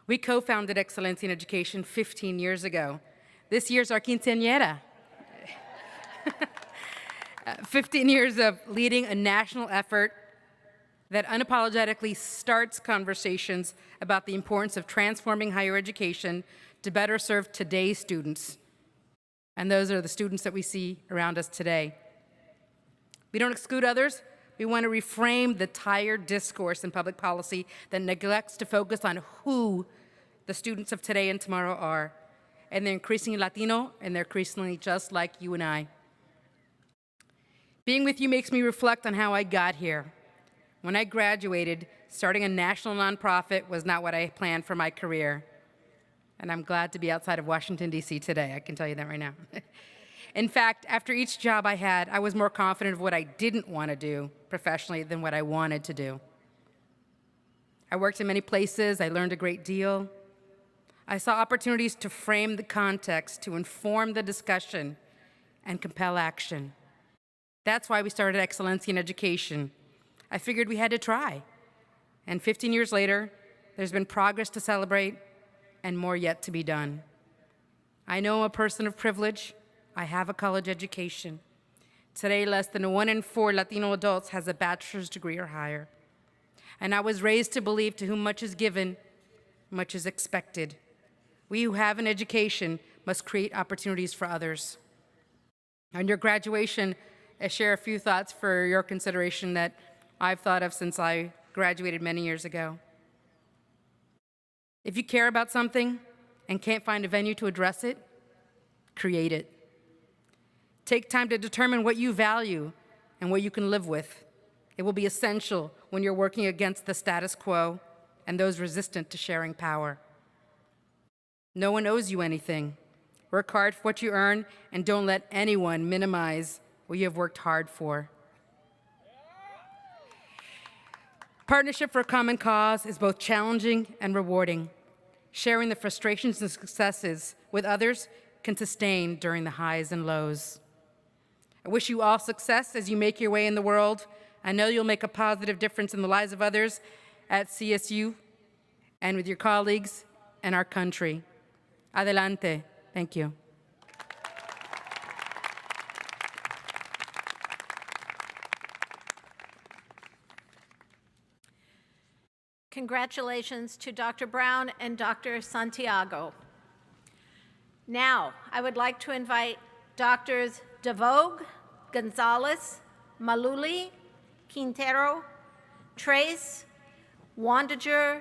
We co-founded Excelencia in Education 15 years ago. This year's our quinceañera. 15 years of leading a national effort that unapologetically starts conversations about the importance of transforming higher education to better serve today's students. And those are the students that we see around us today. We don't exclude others. We want to reframe the tired discourse in public policy that neglects to focus on who the students of today and tomorrow are. And they're increasingly Latino, and they're increasingly just like you and I. Being with you makes me reflect on how I got here. When I graduated, starting a national nonprofit was not what I planned for my career. And I'm glad to be outside of Washington, D.C. today, I can tell you that right now. In fact, after each job I had, I was more confident of what I didn't want to do professionally than what I wanted to do. I worked in many places, I learned a great deal. I saw opportunities to frame the context, to inform the discussion, and compel action. That's why we started Excelencia in Education. I figured we had to try. And 15 years later, there's been progress to celebrate and more yet to be done. I know I'm a person of privilege. I have a college education. Today, less than 1 in 4 Latino adults has a bachelor's degree or higher. And I was raised to believe to whom much is given, much is expected. We who have an education must create opportunities for others. On your graduation, I share a few thoughts for your consideration that I've thought of since I graduated many years ago. If you care about something and can't find a venue to address it, create it. Take time to determine what you value and what you can live with, It will be essential when you're working against the status quo and those resistant to sharing power. No one owes you anything. Work hard for what you earn, and don't let anyone minimize what you have worked hard for. Partnership for a common cause is both challenging and rewarding. Sharing the frustrations and successes with others can sustain during the highs and lows. I wish you all success as you make your way in the world. I know you'll make a positive difference in the lives of others at CSU and with your colleagues and our country. Adelante. Thank you. Congratulations to Dr. Brown and Dr. Santiago. Now, I would like to invite Doctors DeVoe, Gonzalez, Maluli, Quintero, Trace, Wandiger,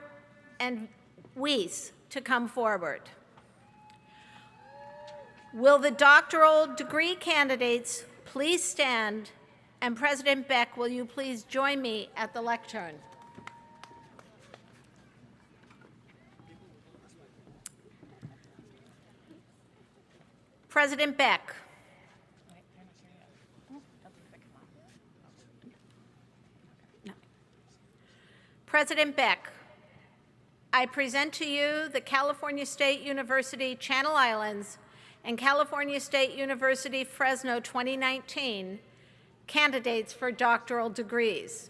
and Weiss to come forward. Will the doctoral degree candidates please stand? And President Beck, will you please join me at the lectern? President Beck. President Beck, I present to you the California State University Channel Islands and California State University Fresno 2019 candidates for doctoral degrees.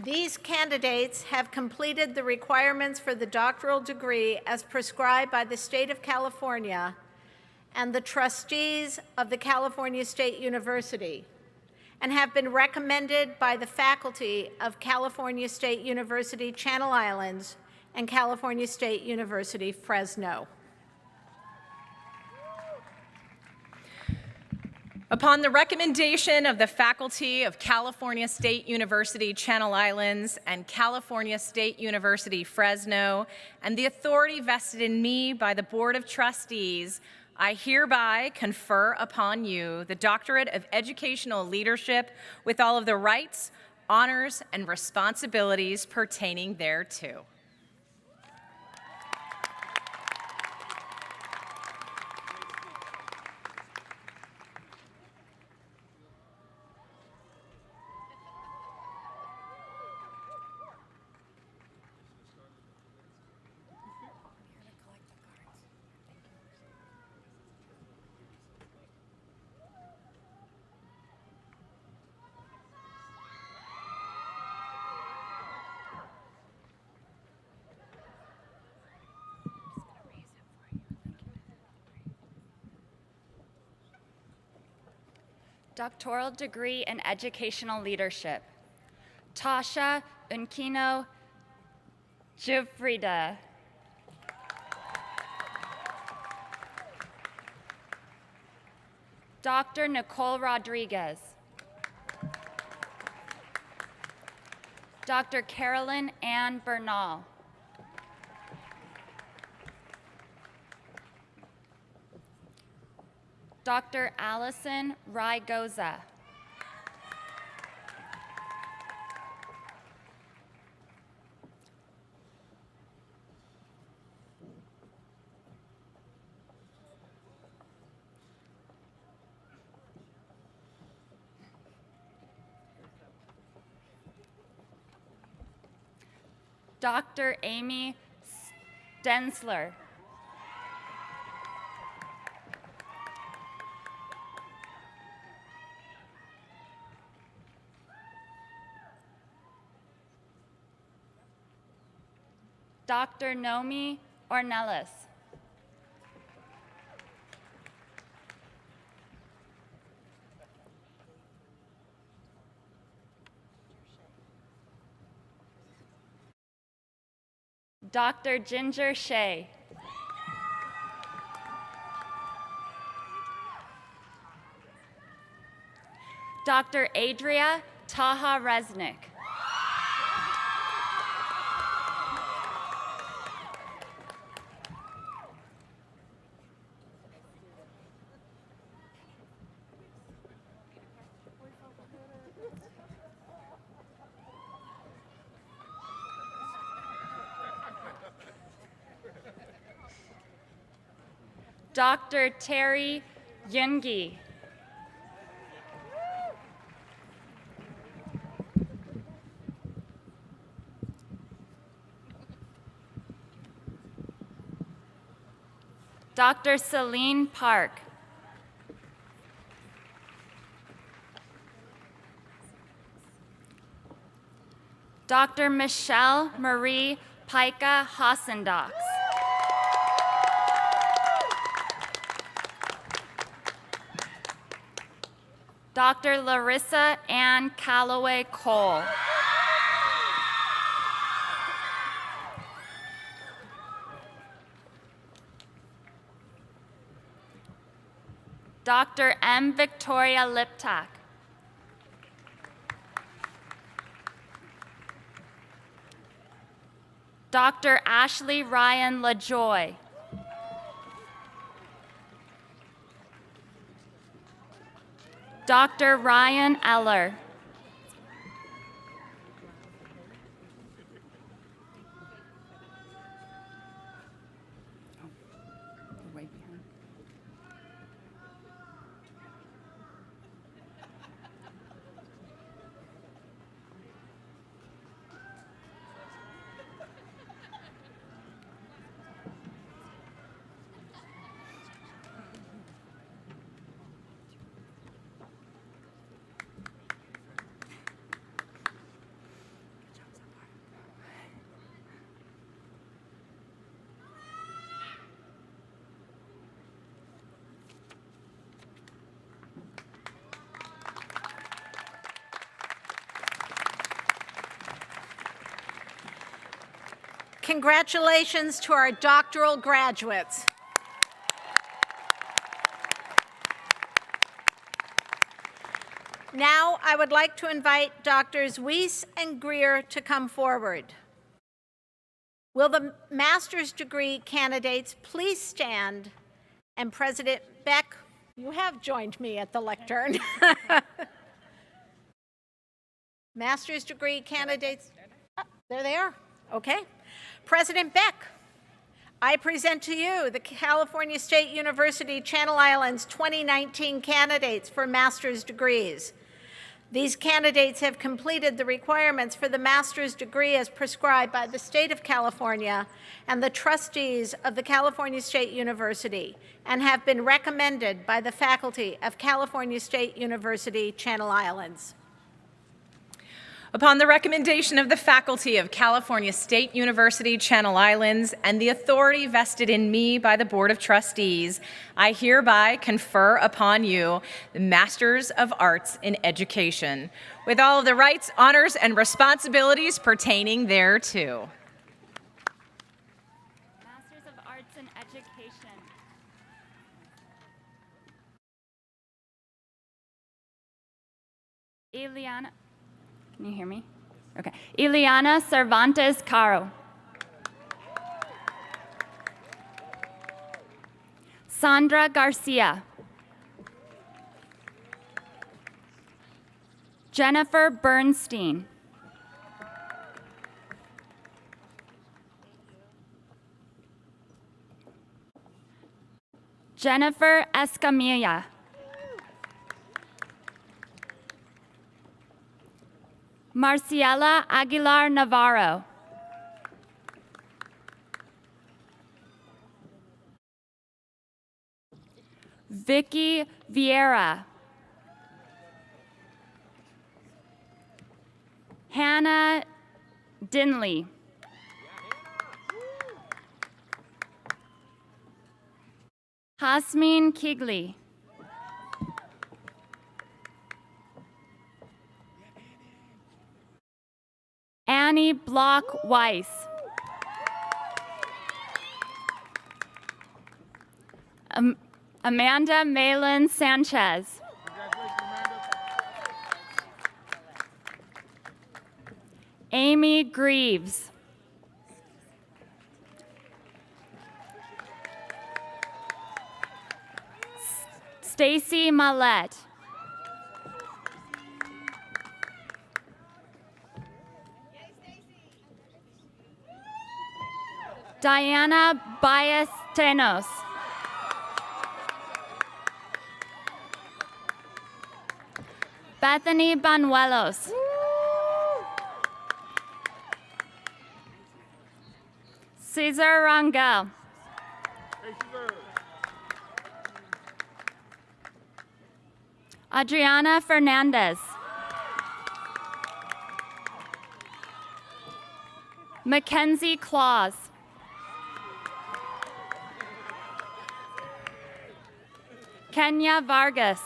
These candidates have completed the requirements for the doctoral degree as prescribed by the state of California and the trustees of the California State University, and have been recommended by the faculty of California State University Channel Islands and California State University Fresno. Upon the recommendation of the faculty of California State University Channel Islands and California State University Fresno, and the authority vested in me by the Board of Trustees, I hereby confer upon you the Doctorate of Educational Leadership with all of the rights, honors, and responsibilities pertaining thereto. Doctoral degree in educational leadership. Tasha Unkino Jufrida. Dr. Nicole Rodriguez. Dr. Carolyn Ann Bernal. Dr. Allison Raigoza. Dr. Amy Stensler. Dr. Nomi Ornelas. Dr. Ginger Shea. Dr. Adria Taha Resnick. Dr. Terry Yungi. Dr. Celine Park. Dr. Michelle Marie Pica Hassendox. Dr. Larissa Ann Calloway Cole. Dr. M. Victoria Liptak. Dr. Ashley Ryan LaJoy. Dr. Ryan Eller. Congratulations to our doctoral graduates. Now, I would like to invite Doctors Weiss and Greer to come forward. Will the master's degree candidates please stand? And President Beck, you have joined me at the lectern. Master's degree candidates, there they are, okay. President Beck, I present to you the California State University Channel Islands 2019 candidates for master's degrees. These candidates have completed the requirements for the master's degree as prescribed by the state of California and the trustees of the California State University and have been recommended by the faculty of California State University Channel Islands. Upon the recommendation of the faculty of California State University Channel Islands and the authority vested in me by the Board of Trustees, I hereby confer upon you the Masters of Arts in Education, with all of the rights, honors, and responsibilities pertaining thereto. Masters of Arts in Education. Ileana, can you hear me? Okay. Ileana Cervantes Caro. Sandra Garcia. Jennifer Bernstein. Jennifer Escamilla. Marciela Aguilar Navarro. Vicky Vieira. Hannah Dinley. Hasmin Kigley. Annie Block Weiss. Amanda Malin Sanchez. Amy Greaves. Stacy Mallette. Diana Ballesteros. Bethany Banuelos. Cesar Rangel. Adriana Fernandez. Mackenzie Claus. Kenya Vargas.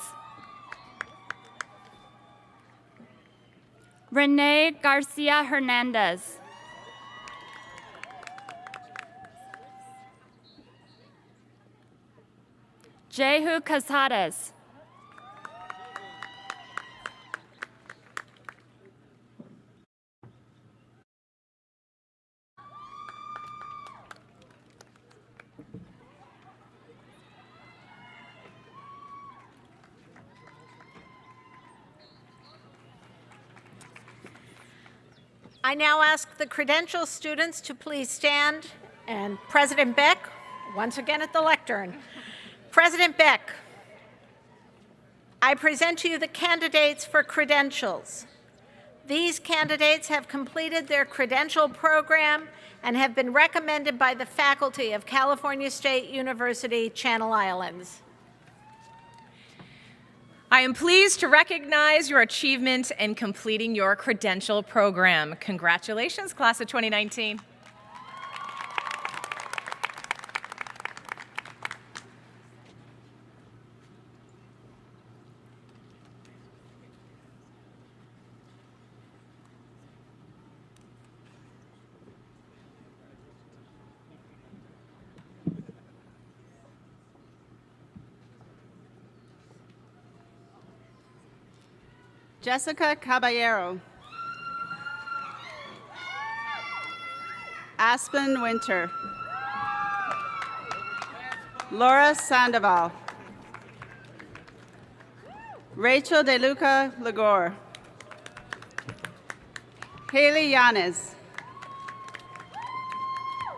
Renee Garcia Hernandez. Jehu Casares. I now ask the credential students to please stand, and President Beck, once again at the lectern. President Beck, I present to you the candidates for credentials. These candidates have completed their credential program and have been recommended by the faculty of California State University, Channel Islands. I am pleased to recognize your achievement in completing your credential program. Congratulations, class of 2019. Jessica Caballero. Aspen Winter. Laura Sandoval. Rachel DeLuca Ligor. Haley Yanez.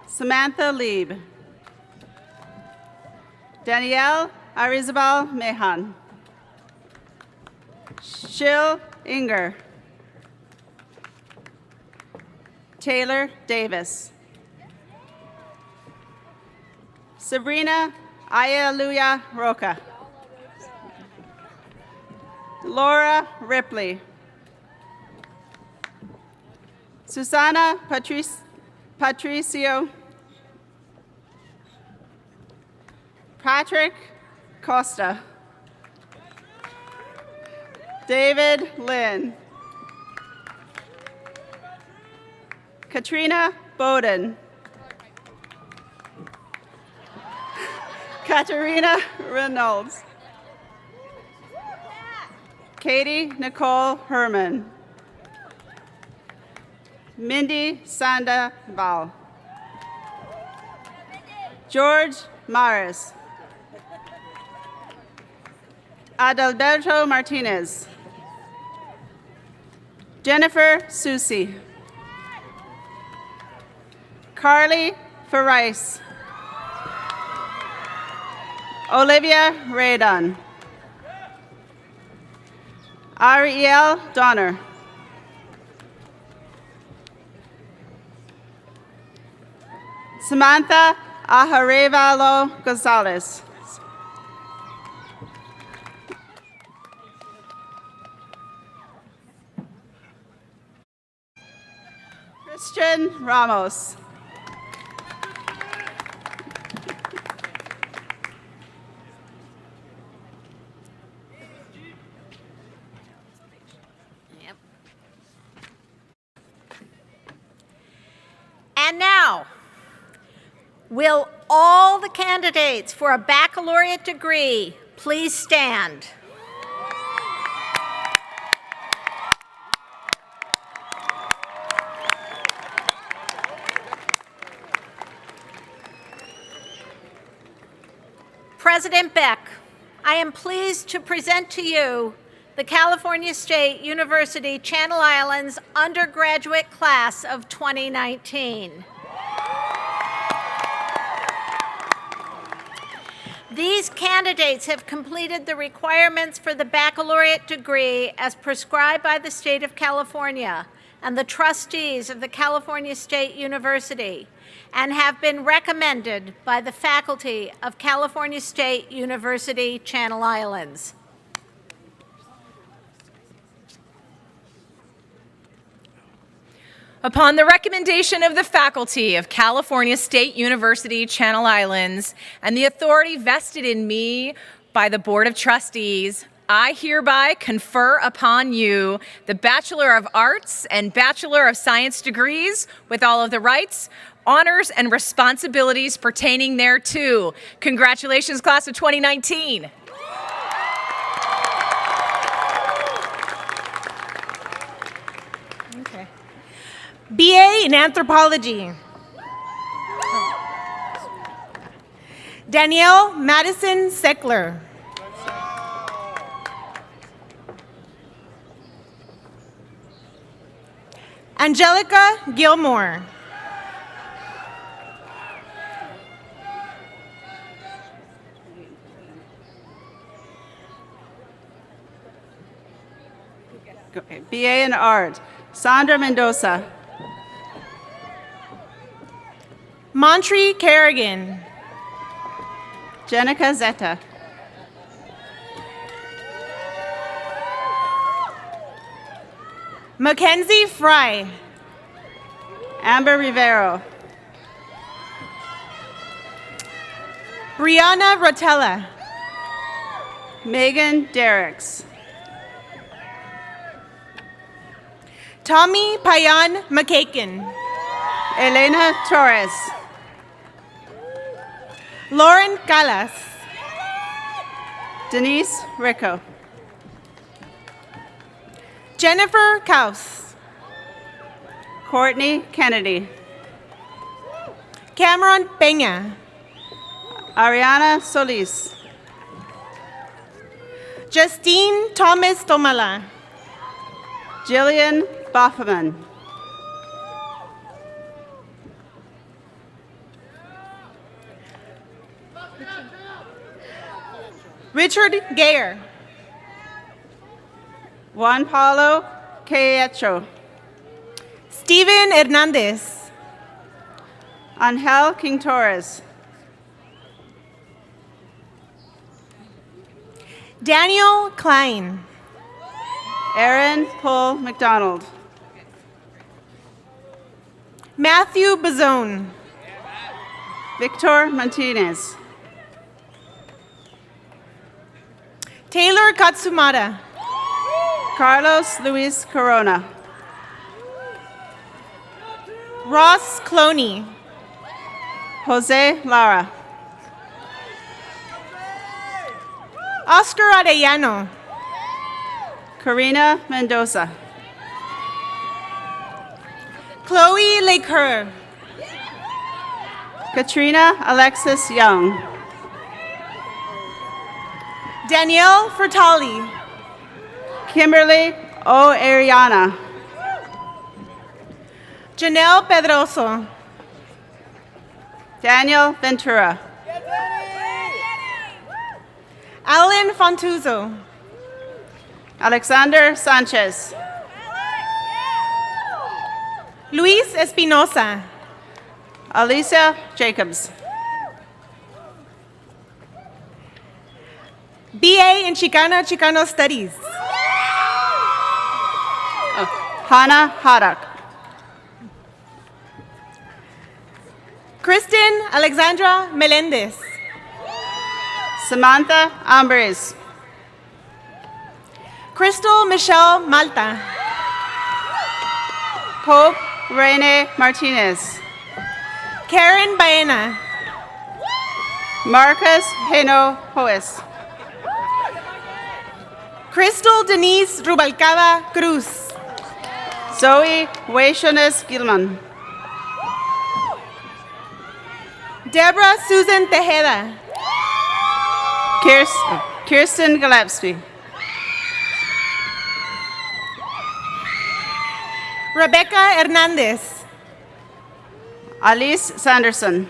Samantha Lieb. Danielle Arizabal Mehan. Shill Inger. Taylor Davis. Sabrina Ayaluya Roca. Laura Ripley. Susana Patricio. Patrick Costa. David Lynn. Katrina Bowden. Katerina Reynolds. Katie Nicole Herman. Mindy Sandoval. George Maris. Adalberto Martinez. Jennifer Susi. Carly Ferrice. Olivia Radon. Ariel Donner. Samantha Ajarevalo Gonzalez. Christian Ramos. And now, will all the candidates for a baccalaureate degree please stand? President Beck, I am pleased to present to you the California State University Channel Islands undergraduate class of 2019. These candidates have completed the requirements for the baccalaureate degree as prescribed by the state of California and the trustees of the California State University, and have been recommended by the faculty of California State University, Channel Islands. Upon the recommendation of the faculty of California State University, Channel Islands, and the authority vested in me by the Board of Trustees, I hereby confer upon you the Bachelor of Arts and Bachelor of Science degrees with all of the rights, honors, and responsibilities pertaining thereto. Congratulations, class of 2019. Okay. BA in Anthropology. Danielle Madison Seckler. Angelica Gilmore. Okay. BA in Art, Sandra Mendoza. Montree Kerrigan. Jenica Zeta. Mackenzie Fry. Amber Rivero. Brianna Rotella. Megan Derricks. Tommy Payan McCakin. Elena Torres. Lauren Calas. Denise Rico. Jennifer Kaus. Courtney Kennedy. Cameron Peña. Ariana Solis. Justine Thomas Tomala. Jillian Bofferman. Richard Gayer. Juan Paulo Quecho. Steven Hernandez. Angel King Torres. Daniel Klein. Aaron Paul McDonald. Matthew Bazone. Victor Martinez. Taylor Katsumata. Carlos Luis Corona. Ross Cloney. Jose Lara. Oscar Arellano. Karina Mendoza. Chloe Lacour. Katrina Alexis Young. Danielle Fertali. Kimberly O. Ariana. Janelle Pedroso. Daniel Ventura. Alan Fontuzo. Alexander Sanchez. Luis Espinosa. Alicia Jacobs. BA in Chicano Studies. Hannah Haddock. Kristen Alexandra Melendez. Samantha Ambres. Crystal Michelle Malta. Pope Rene Martinez. Karen Baena. Marcus Heno Hoes. Crystal Denise Rubalcaba Cruz. Zoe Waishones Gilman. Deborah Susan Tejeda. Kirsten Gillespie. Rebecca Hernandez. Alice Sanderson.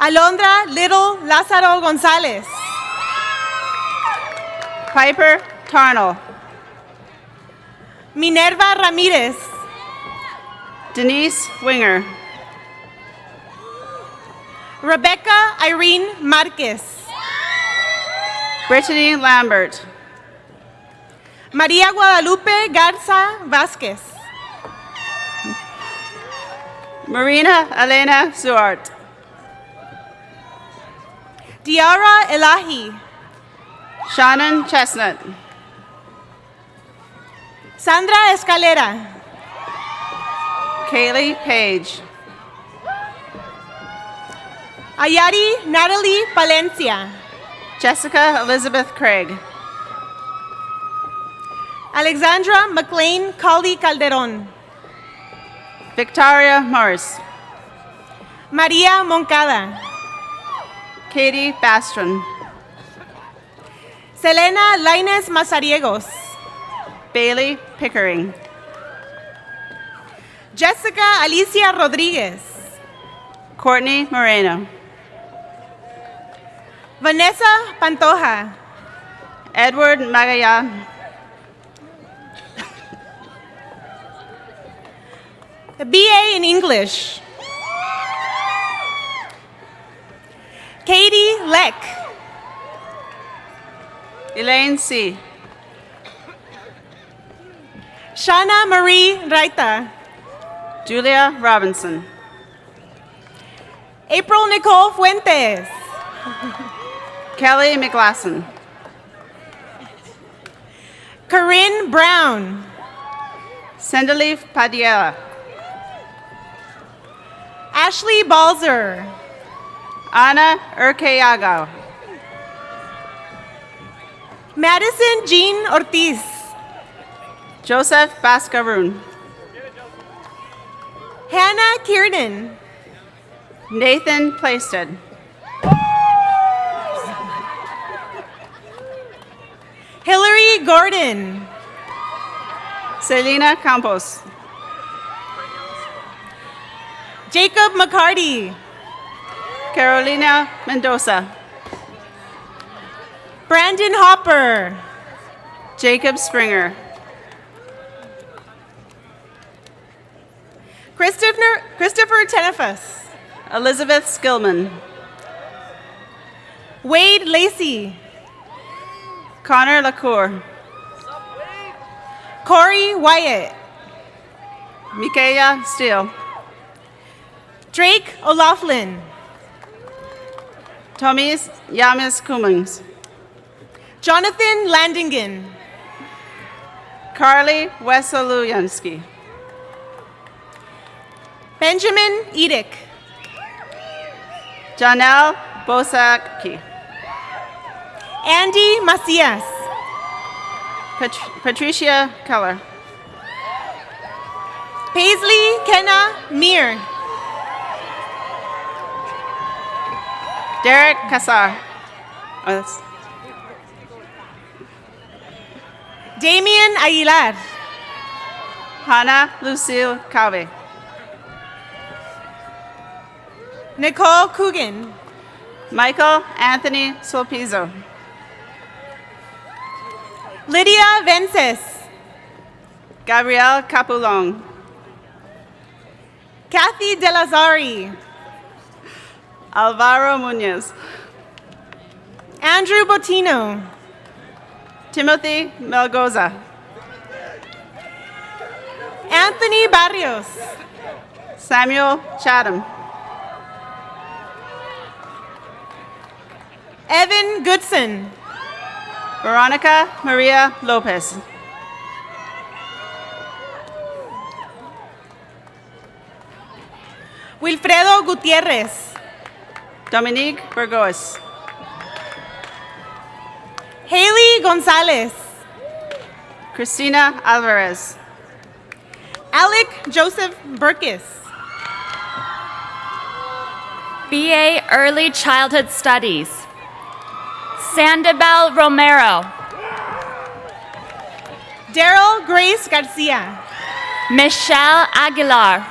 Alondra Little Lázaro González. Piper Tarnell. Minerva Ramírez. Denise Winger. Rebecca Irene Marquez. Brittany Lambert. María Guadalupe Garza Vázquez. Marina Elena Zuart. Diara Elahi. Shannon Chestnut. Sandra Escalera. Kaylee Page. Ayari Natalie Palencia. Jessica Elizabeth Craig. Alexandra McLean Caldi Calderon. Victoria Morris. María Moncada. Katie Bastron. Selena Lainez Mazariegos. Bailey Pickering. Jessica Alicia Rodriguez. Courtney Moreno. Vanessa Pantoja. Edward Magayan. BA in English. Katie Leck. Elaine C. Shana Marie Raita. Julia Robinson. April Nicole Fuentes. Kelly McLaughlin. Corinne Brown. Sendaleaf Padilla. Ashley Balzer. Ana Urqueaga. Madison Jean Ortiz. Joseph Bascaroon. Hannah Kiernan. Nathan Plaisted. Hillary Gordon. Selena Campos. Jacob McCarty. Carolina Mendoza. Brandon Hopper. Jacob Springer. Christopher Tenefus. Elizabeth Skillman. Wade Lacey. Connor LaCour. Corey Wyatt. Micaiah Steele. Drake O'Laughlin. Tomis Yamis Cummings. Jonathan Landingen. Carly Wesolujensky. Benjamin Edick. Janelle Bosaki. Andy Macias. Patricia Keller. Paisley Kenna Meir. Derek Kassar. Oh, that's Damian Aguilar. Hannah Lucille Calve. Nicole Coogan. Michael Anthony Solpizo. Lydia Vences. Gabrielle Capulong. Kathy Delazari. Alvaro Munoz. Andrew Botino. Timothy Melgoza. Anthony Barrios. Samuel Chatham. Evan Goodson. Veronica Maria Lopez. Wilfredo Gutierrez. Dominique Burgos. Haley Gonzalez. Christina Alvarez. Alec Joseph Burkis. BA Early Childhood Studies. Sandabel Romero. Daryl Grace Garcia. Michelle Aguilar.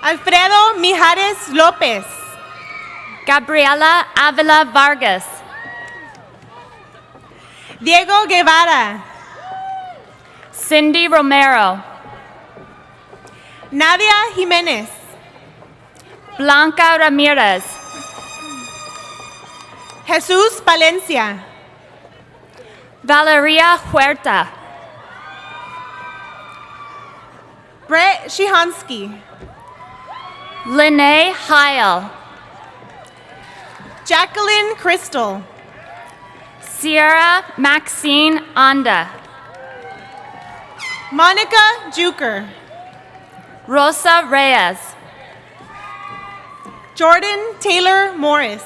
Alfredo Mijares Lopez. Gabriela Avila Vargas. Diego Guevara. Cindy Romero. Nadia Jimenez. Blanca Ramirez. Jesús Palencia. Valeria Huerta. Brett Shihansky. Lene Heil. Jacqueline Crystal. Sierra Maxine Anda. Monica Juker. Rosa Reyes. Jordan Taylor Morris.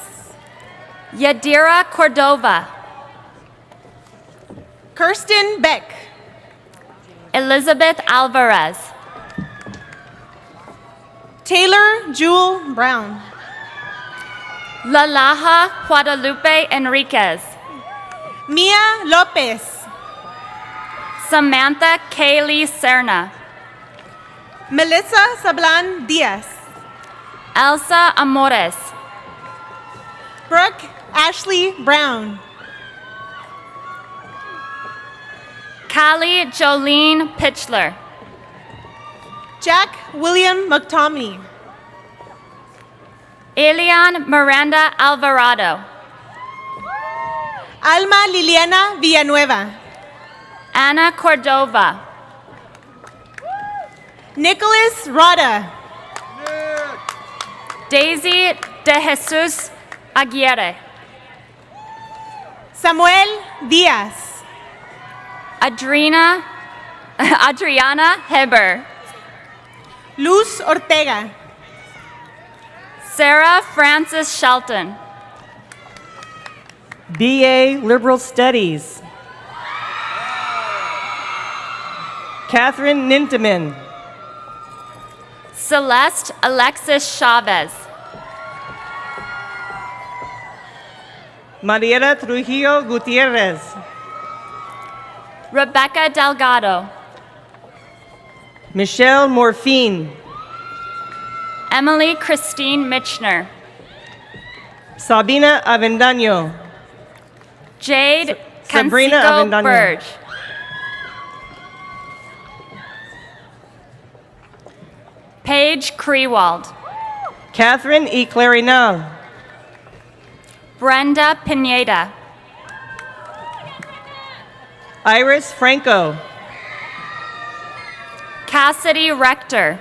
Yadira Cordova. Kirsten Beck. Elizabeth Alvarez. Taylor Jewel Brown. Lalaja Guadalupe Enriquez. Mia Lopez. Samantha Kaylee Serna. Melissa Sablan Diaz. Elsa Amores. Brooke Ashley Brown. Callie Jolene Pitchler. Jack William McTomney. Elian Miranda Alvarado. Alma Liliana Villanueva. Ana Cordova. Nicholas Rada. Daisy de Jesus Aguirre. Samuel Diaz. Adriana Heber. Luz Ortega. Sarah Frances Shelton. BA Liberal Studies. Catherine Ninteman. Celeste Alexis Chavez. Mariela Trujillo Gutierrez. Rebecca Delgado. Michelle Morphine. Emily Christine Mitchner. Sabina Avendaño. Jade Sabrina Canseco Avendaño. Burge. Paige Krewald. Catherine E. Clarinal. Brenda Pineda. Iris Franco. Cassidy Rector.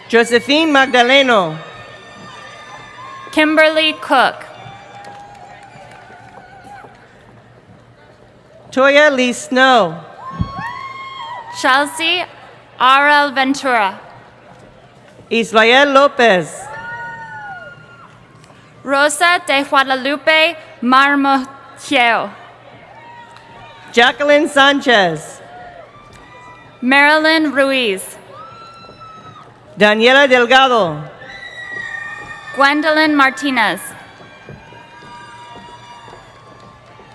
Josephine Magdaleno. Kimberly Cook. Toya Lee Snow. Chelsea R.L. Ventura. Israel Lopez. Rosa de Guadalupe Marmocheo. Jacqueline Sanchez. Marilyn Ruiz. Daniela Delgado. Gwendolyn Martinez.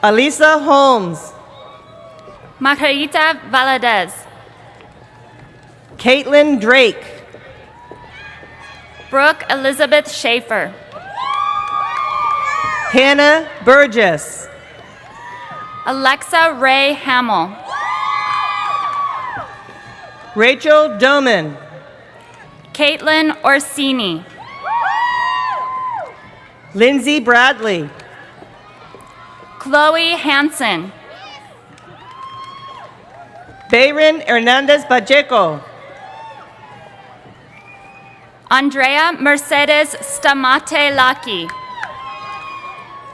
Alisa Holmes. Margarita Valadez. Caitlin Drake. Brooke Elizabeth Schaefer. Hannah Burgess. Alexa Ray Hamill. Rachel Doman. Caitlin Orsini. Lindsay Bradley. Chloe Hansen. Bayron Hernandez Pacheco. Andrea Mercedes Stamate Laki.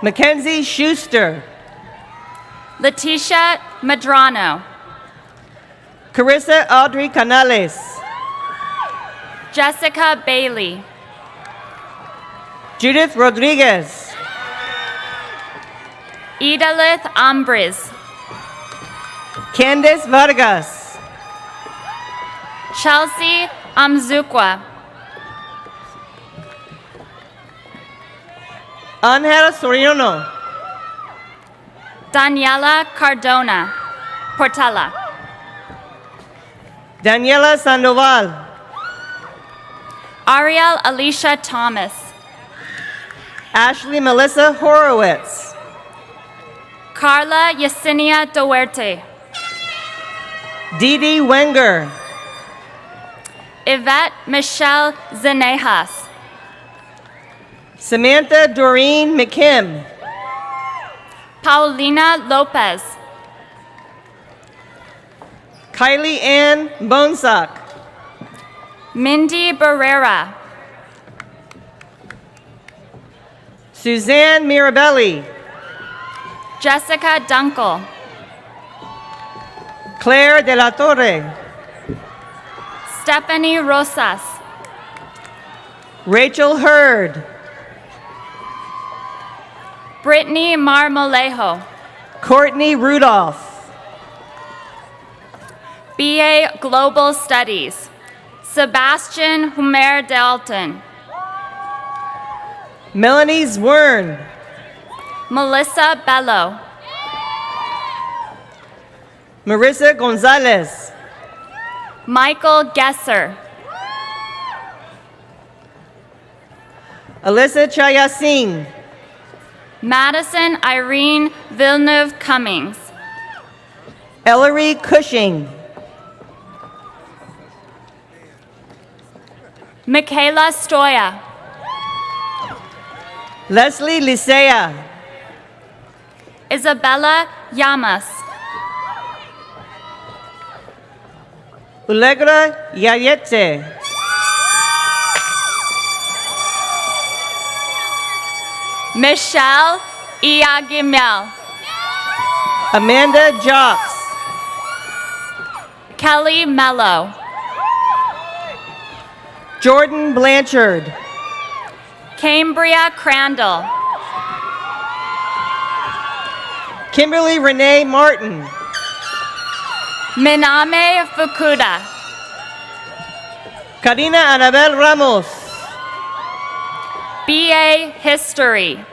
Mackenzie Schuster. Leticia Madrano. Carissa Audrey Canales. Jessica Bailey. Judith Rodriguez. Edalith Ambris. Candice Vargas. Chelsea Amzukwa. Angela Soriano. Daniela Cardona. Portela. Daniela Sandoval. Ariel Alicia Thomas. Ashley Melissa Horowitz. Carla Yesenia Duerte. Dee Wenger. Yvette Michelle Zenejas. Samantha Doreen McKim. Paulina Lopez. Kylie Ann Bonsack. Mindy Barrera. Suzanne Mirabelli. Jessica Dunkel. Claire de la Torre. Stephanie Rosas. Rachel Hurd. Brittany Marmolejo. Courtney Rudolph. BA Global Studies. Sebastian Humer Dalton. Melanie Zwern. Melissa Bello. Marissa Gonzalez. Michael Gesser. Alyssa Chaya Singh. Madison Irene Villeneuve Cummings. Ellery Cushing. Michaela Stoya. Leslie Licea. Isabella Llamas. Ulegra Yayete. Michelle Iagimel. Amanda Jocks. Kelly Mello. Jordan Blanchard. Cambria Crandall. Kimberly Renee Martin. Miname Fukuda. Karina Anabel Ramos. BA History.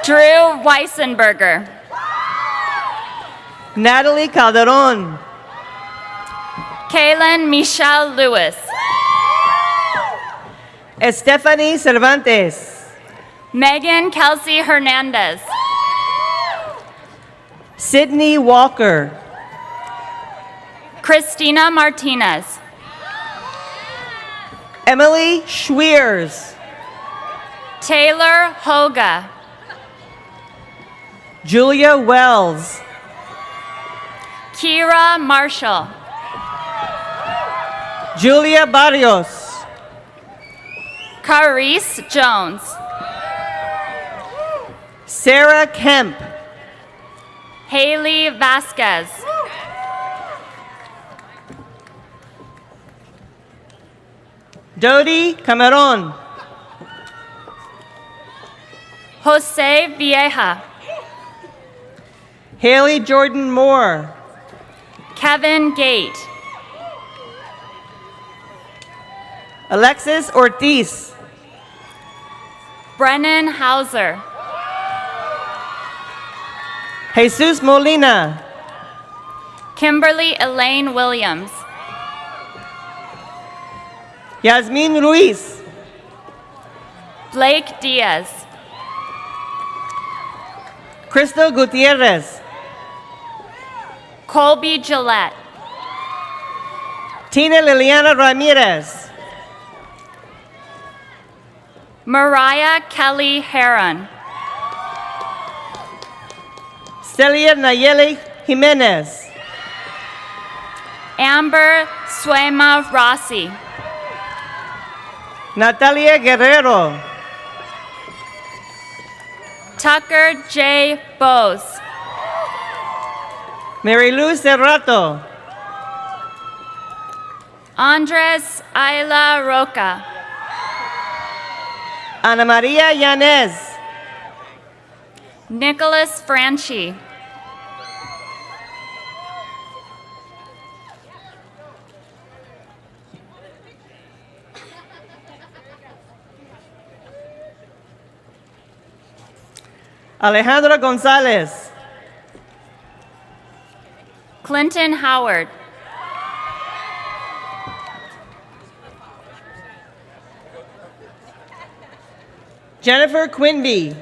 Drew Weissenberger. Natalie Calderon. Kaylin Michelle Lewis. Stephanie Cervantes. Megan Kelsey Hernandez. Sydney Walker. Christina Martinez. Emily Schweers. Taylor Hoga. Julia Wells. Kira Marshall. Julia Barrios. Carice Jones. Sarah Kemp. Haley Vasquez. Dodi Cameron. Jose Vieja. Haley Jordan Moore. Kevin Gate. Alexis Ortiz. Brennan Hauser. Jesus Molina. Kimberly Elaine Williams. Yasmin Ruiz. Blake Diaz. Crystal Gutierrez. Colby Gillette. Tina Liliana Ramirez. Mariah Kelly Heron. Celia Nayeli Jimenez. Amber Suema Rossi. Natalia Guerrero. Tucker J. Bose. Mary Luz Cerrato. Andres Ayla Roca. Ana Maria Yanez. Nicholas Franchi. Alejandra Gonzalez. Clinton Howard. Jennifer Quinby.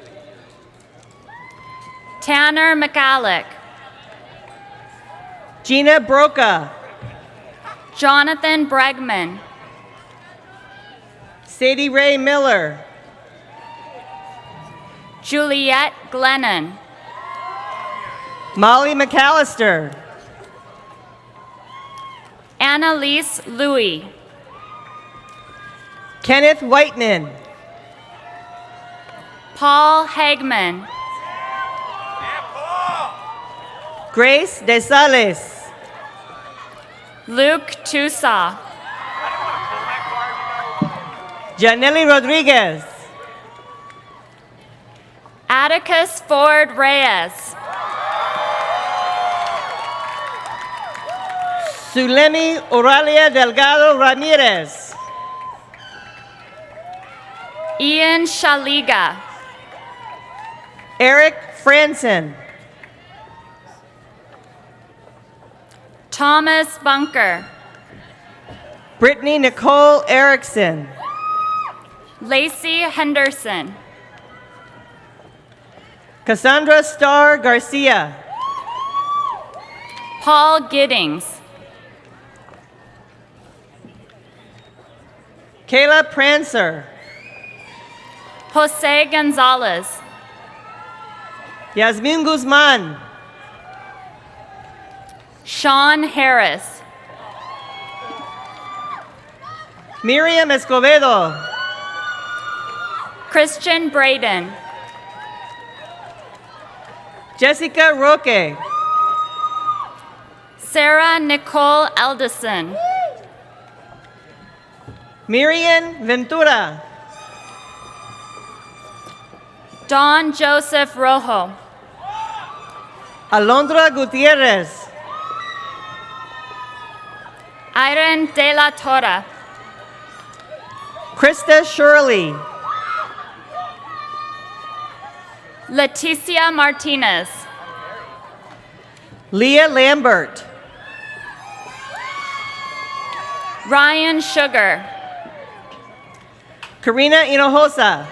Tanner McAllick, Gina Broca. Jonathan Bregman, Sadie Ray Miller. Juliette Glennon, Molly McAllister. Annalise Louie, Kenneth Whiteman. Paul Hagman, Grace De Sales. Luke Tusa, Janelli Rodriguez. Atticus Ford Reyes, Zulemi Oralia Delgado Ramirez. Ian Shaliga, Eric Franson. Thomas Bunker, Brittany Nicole Erickson. Lacey Henderson, Cassandra Starr Garcia. Paul Giddings, Kayla Prancer. Jose Gonzalez, Yasmin Guzman. Sean Harris, Miriam Escobedo. Christian Braden, Jessica Roque. Sarah Nicole Eldison, Miriam Ventura. Don Joseph Rojo, Alondra Gutierrez. Irene De La Torre, Krista Shirley. Leticia Martinez, Leah Lambert. Ryan Sugar, Karina Hinojosa.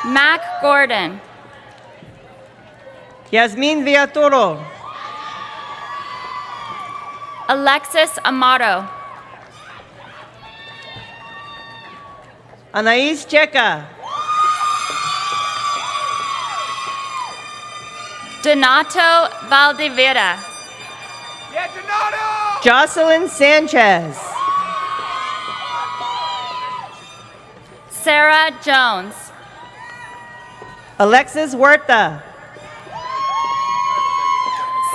Mac Gordon, Yasmin Villatoro. Alexis Amato, Anais Checa. Donato Valdivieira, Jocelyn Sanchez. Sarah Jones, Alexis Huerta.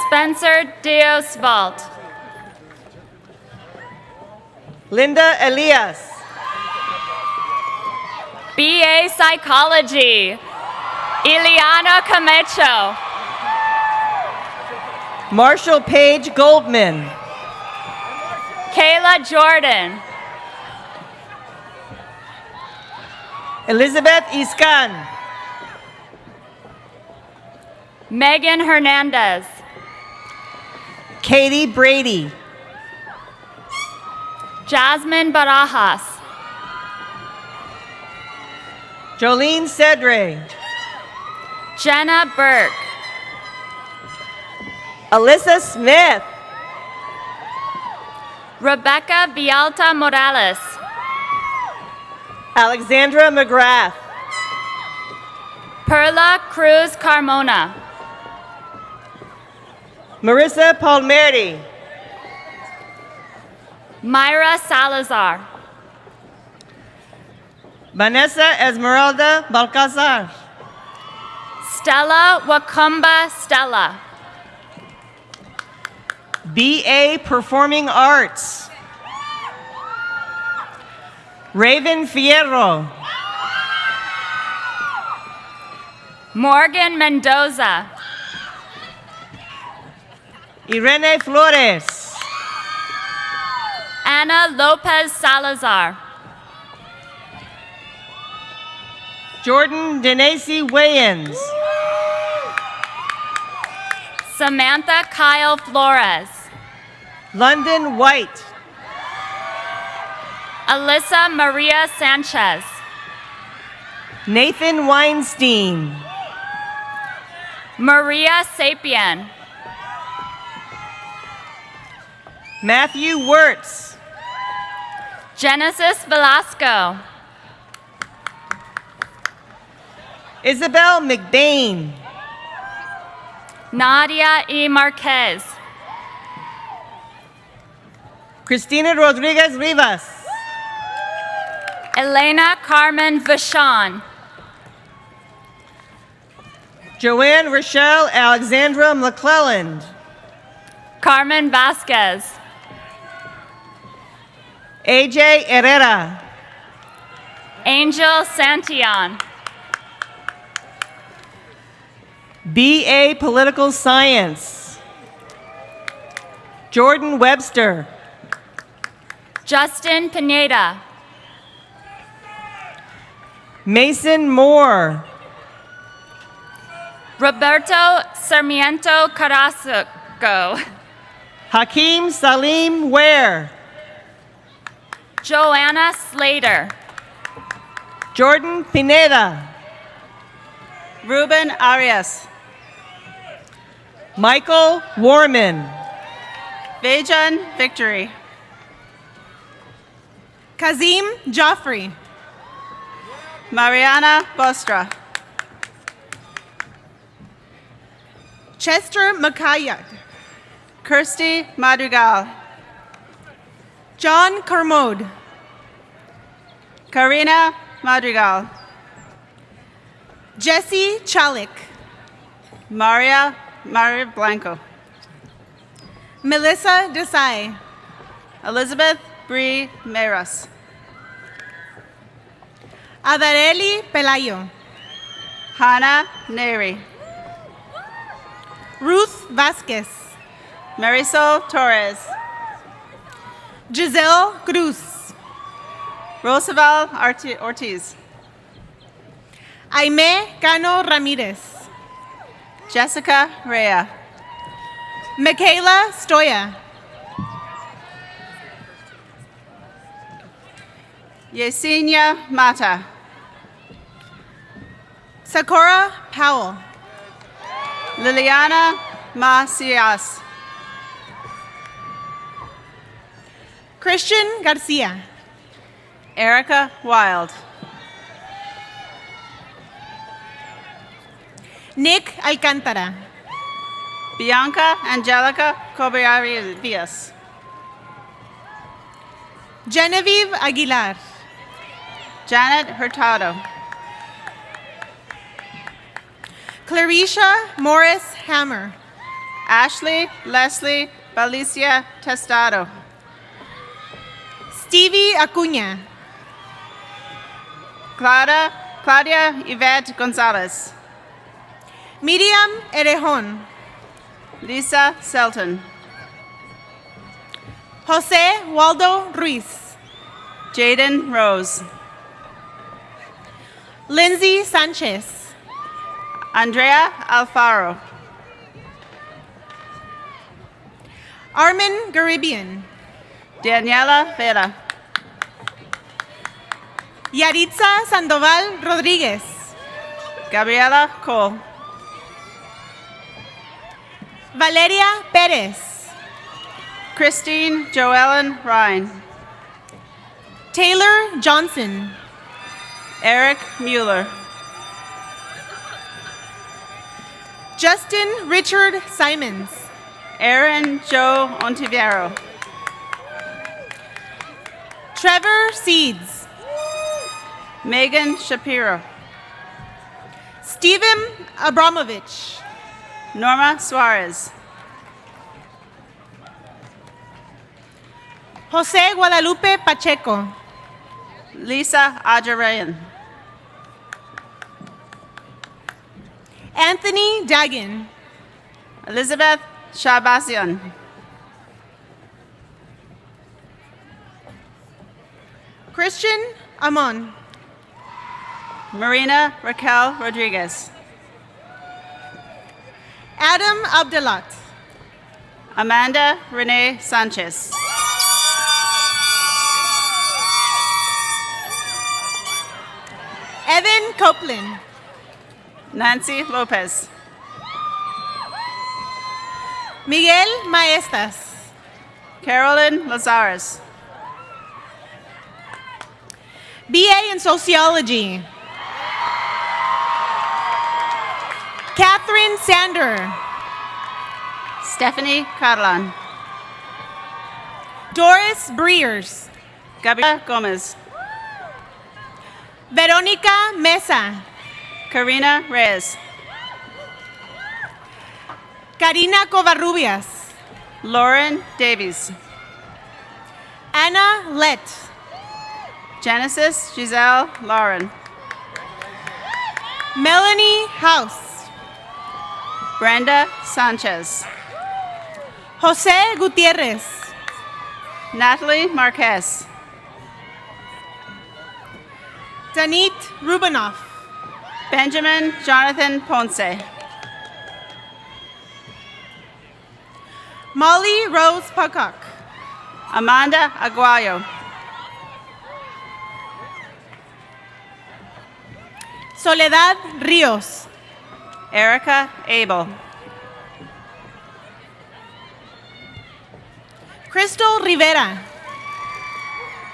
Spencer Diosvalt, Linda Elias. BA Psychology, Ileana Camacho, Marshall Page Goldman. Kayla Jordan, Elizabeth Iscan. Megan Hernandez, Katie Brady. Jasmine Barajas, Jolene Cedre. Jenna Burke, Alyssa Smith. Rebecca Vialta Morales, Alexandra McGrath. Perla Cruz Carmona, Marissa Palmerti. Myra Salazar, Vanessa Esmeralda Balcazar. Stella Wakumba Stella, BA Performing Arts. Raven Fierro. Morgan Mendoza, Irene Flores. Ana Lopez Salazar, Jordan Denacey Wayans. Samantha Kyle Flores, London White. Alyssa Maria Sanchez, Nathan Weinstein. Maria Sapien. Matthew Wirtz. Genesis Velasco. Isabel McBain. Nadia E. Marquez. Cristina Rodriguez Rivas. Elena Carmen Vachon. Joanne Rochelle Alexandra McClelland. Carmen Vasquez. AJ Herrera. Angel Santillan. BA Political Science. Jordan Webster. Justin Pineda. Mason Moore. Roberto Sarmiento Carrasco. Hakeem Salim Ware. Joanna Slater. Jordan Pineda. Ruben Arias. Michael Warman. Vejan Victory. Kazim Joffrey. Mariana Bostra. Chester Makayad. Kirsty Madrigal. John Kermode. Karina Madrigal. Jesse Chalik. Maria Blanco. Melissa Desai. Elizabeth Bree Meras. Adareli Pelayo. Hannah Neri. Ruth Vasquez. Marisol Torres. Giselle Cruz. Roosevelt Ortiz. Aime Cano Ramirez. Jessica Rea. Michaela Stoya. Yesenia Mata. Sakura Powell. Liliana Macias. Christian Garcia. Erica Wild. Nick Alcantara. Bianca Angelica Cobiarias. Genevieve Aguilar. Janet Hurtado. Clarisha Morris Hammer. Ashley Leslie Valicia Testado. Stevie Acuña. Claudia Yvette Gonzalez. Miriam Erejon. Lisa Selton. Jose Waldo Ruiz. Jaden Rose. Lindsay Sanchez. Andrea Alfaro. Armin Garibian. Daniela Vera. Yaritza Sandoval Rodriguez. Gabriela Cole. Valeria Perez. Christine Joellen Ryan. Taylor Johnson. Eric Mueller. Justin Richard Simons. Aaron Joe Ontiveros. Trevor Seeds. Megan Shapiro. Stephen Abramovich. Norma Suarez. Jose Guadalupe Pacheco. Lisa Ajarayan. Anthony Dagan. Elizabeth Shabasian. Christian Amon. Marina Raquel Rodriguez. Adam Abdelat. Amanda Renee Sanchez. Evan Copeland. Nancy Lopez. Miguel Maestas. Carolyn Lazares. BA in Sociology. Catherine Sander. Stephanie Catalan. Doris Breers. Gabriela Gomez. Veronica Mesa. Karina Reyes. Karina Covarrubias. Lauren Davies. Anna Lett. Genesis Giselle Lauren. Melanie House. Brenda Sanchez. Jose Gutierrez. Natalie Marquez. Danit Rubinoff. Benjamin Jonathan Ponce. Molly Rose Pocock. Amanda Aguayo. Soledad Rios. Erica Abel. Crystal Rivera.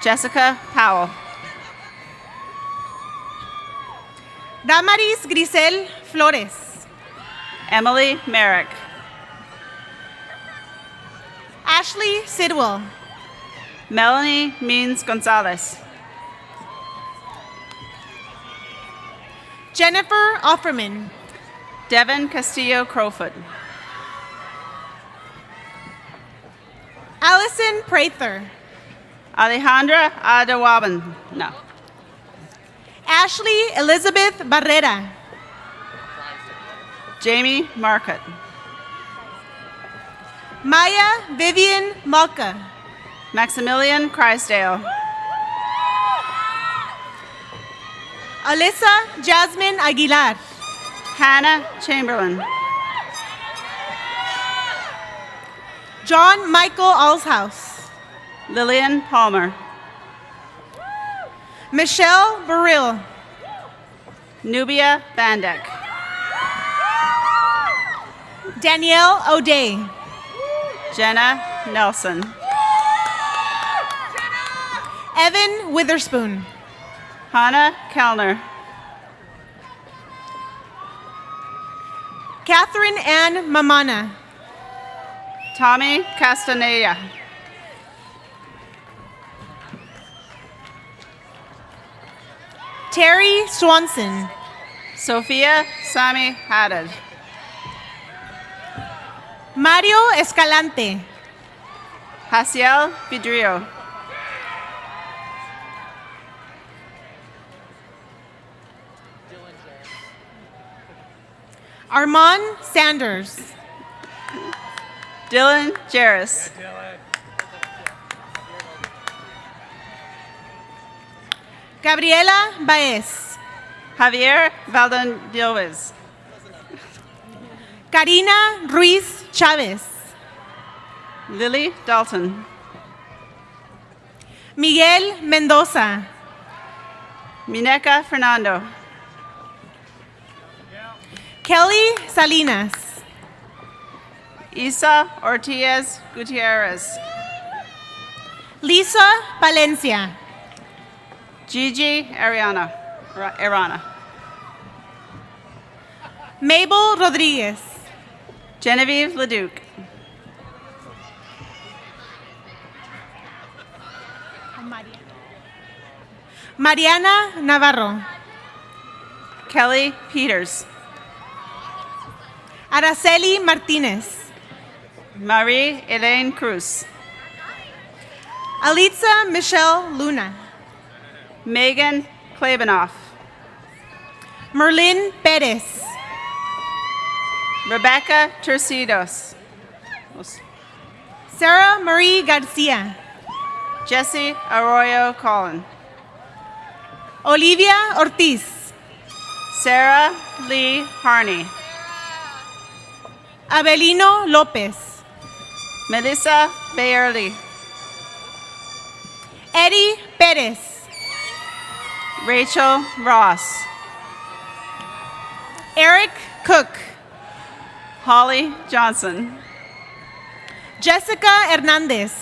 Jessica Powell. Damaris Grisel Flores. Emily Merrick. Ashley Sidwell. Melanie Means Gonzalez. Jennifer Offerman. Devin Castillo Crowfoot. Allison Prather. Alejandra Adawaban. No. Ashley Elizabeth Barrera. Jamie Marcotte. Maya Vivian Malka. Maximilian Crysdale. Alyssa Jasmine Aguilar. Hannah Chamberlain. John Michael Alshouse. Lillian Palmer. Michelle Burrill. Nubia Bandek. Danielle O'Day. Jenna Nelson. Evan Witherspoon. Hannah Kellner. Catherine Ann Mamana. Tommy Castaneda. Terry Swanson. Sophia Sami Haddad. Mario Escalante. Haciel Vidrio. Armand Sanders. Dylan Jarris. Gabriela Baez. Javier Valdez. Karina Ruiz Chavez. Lily Dalton. Miguel Mendoza. Mineca Fernando. Kelly Salinas. Isa Ortiz Gutierrez. Lisa Palencia. Gigi Arana. Mabel Rodriguez. Genevieve Leduc. Mariana Navarro. Kelly Peters. Araceli Martinez. Marie Elaine Cruz. Alitza Michelle Luna. Megan Klebanoff. Merlin Perez. Rebecca Tercidos. Sarah Marie Garcia. Jesse Arroyo Collin. Olivia Ortiz. Sarah Lee Harney. Abelino Lopez. Melissa Bayerly. Eddie Perez. Rachel Ross. Eric Cook. Holly Johnson. Jessica Hernandez.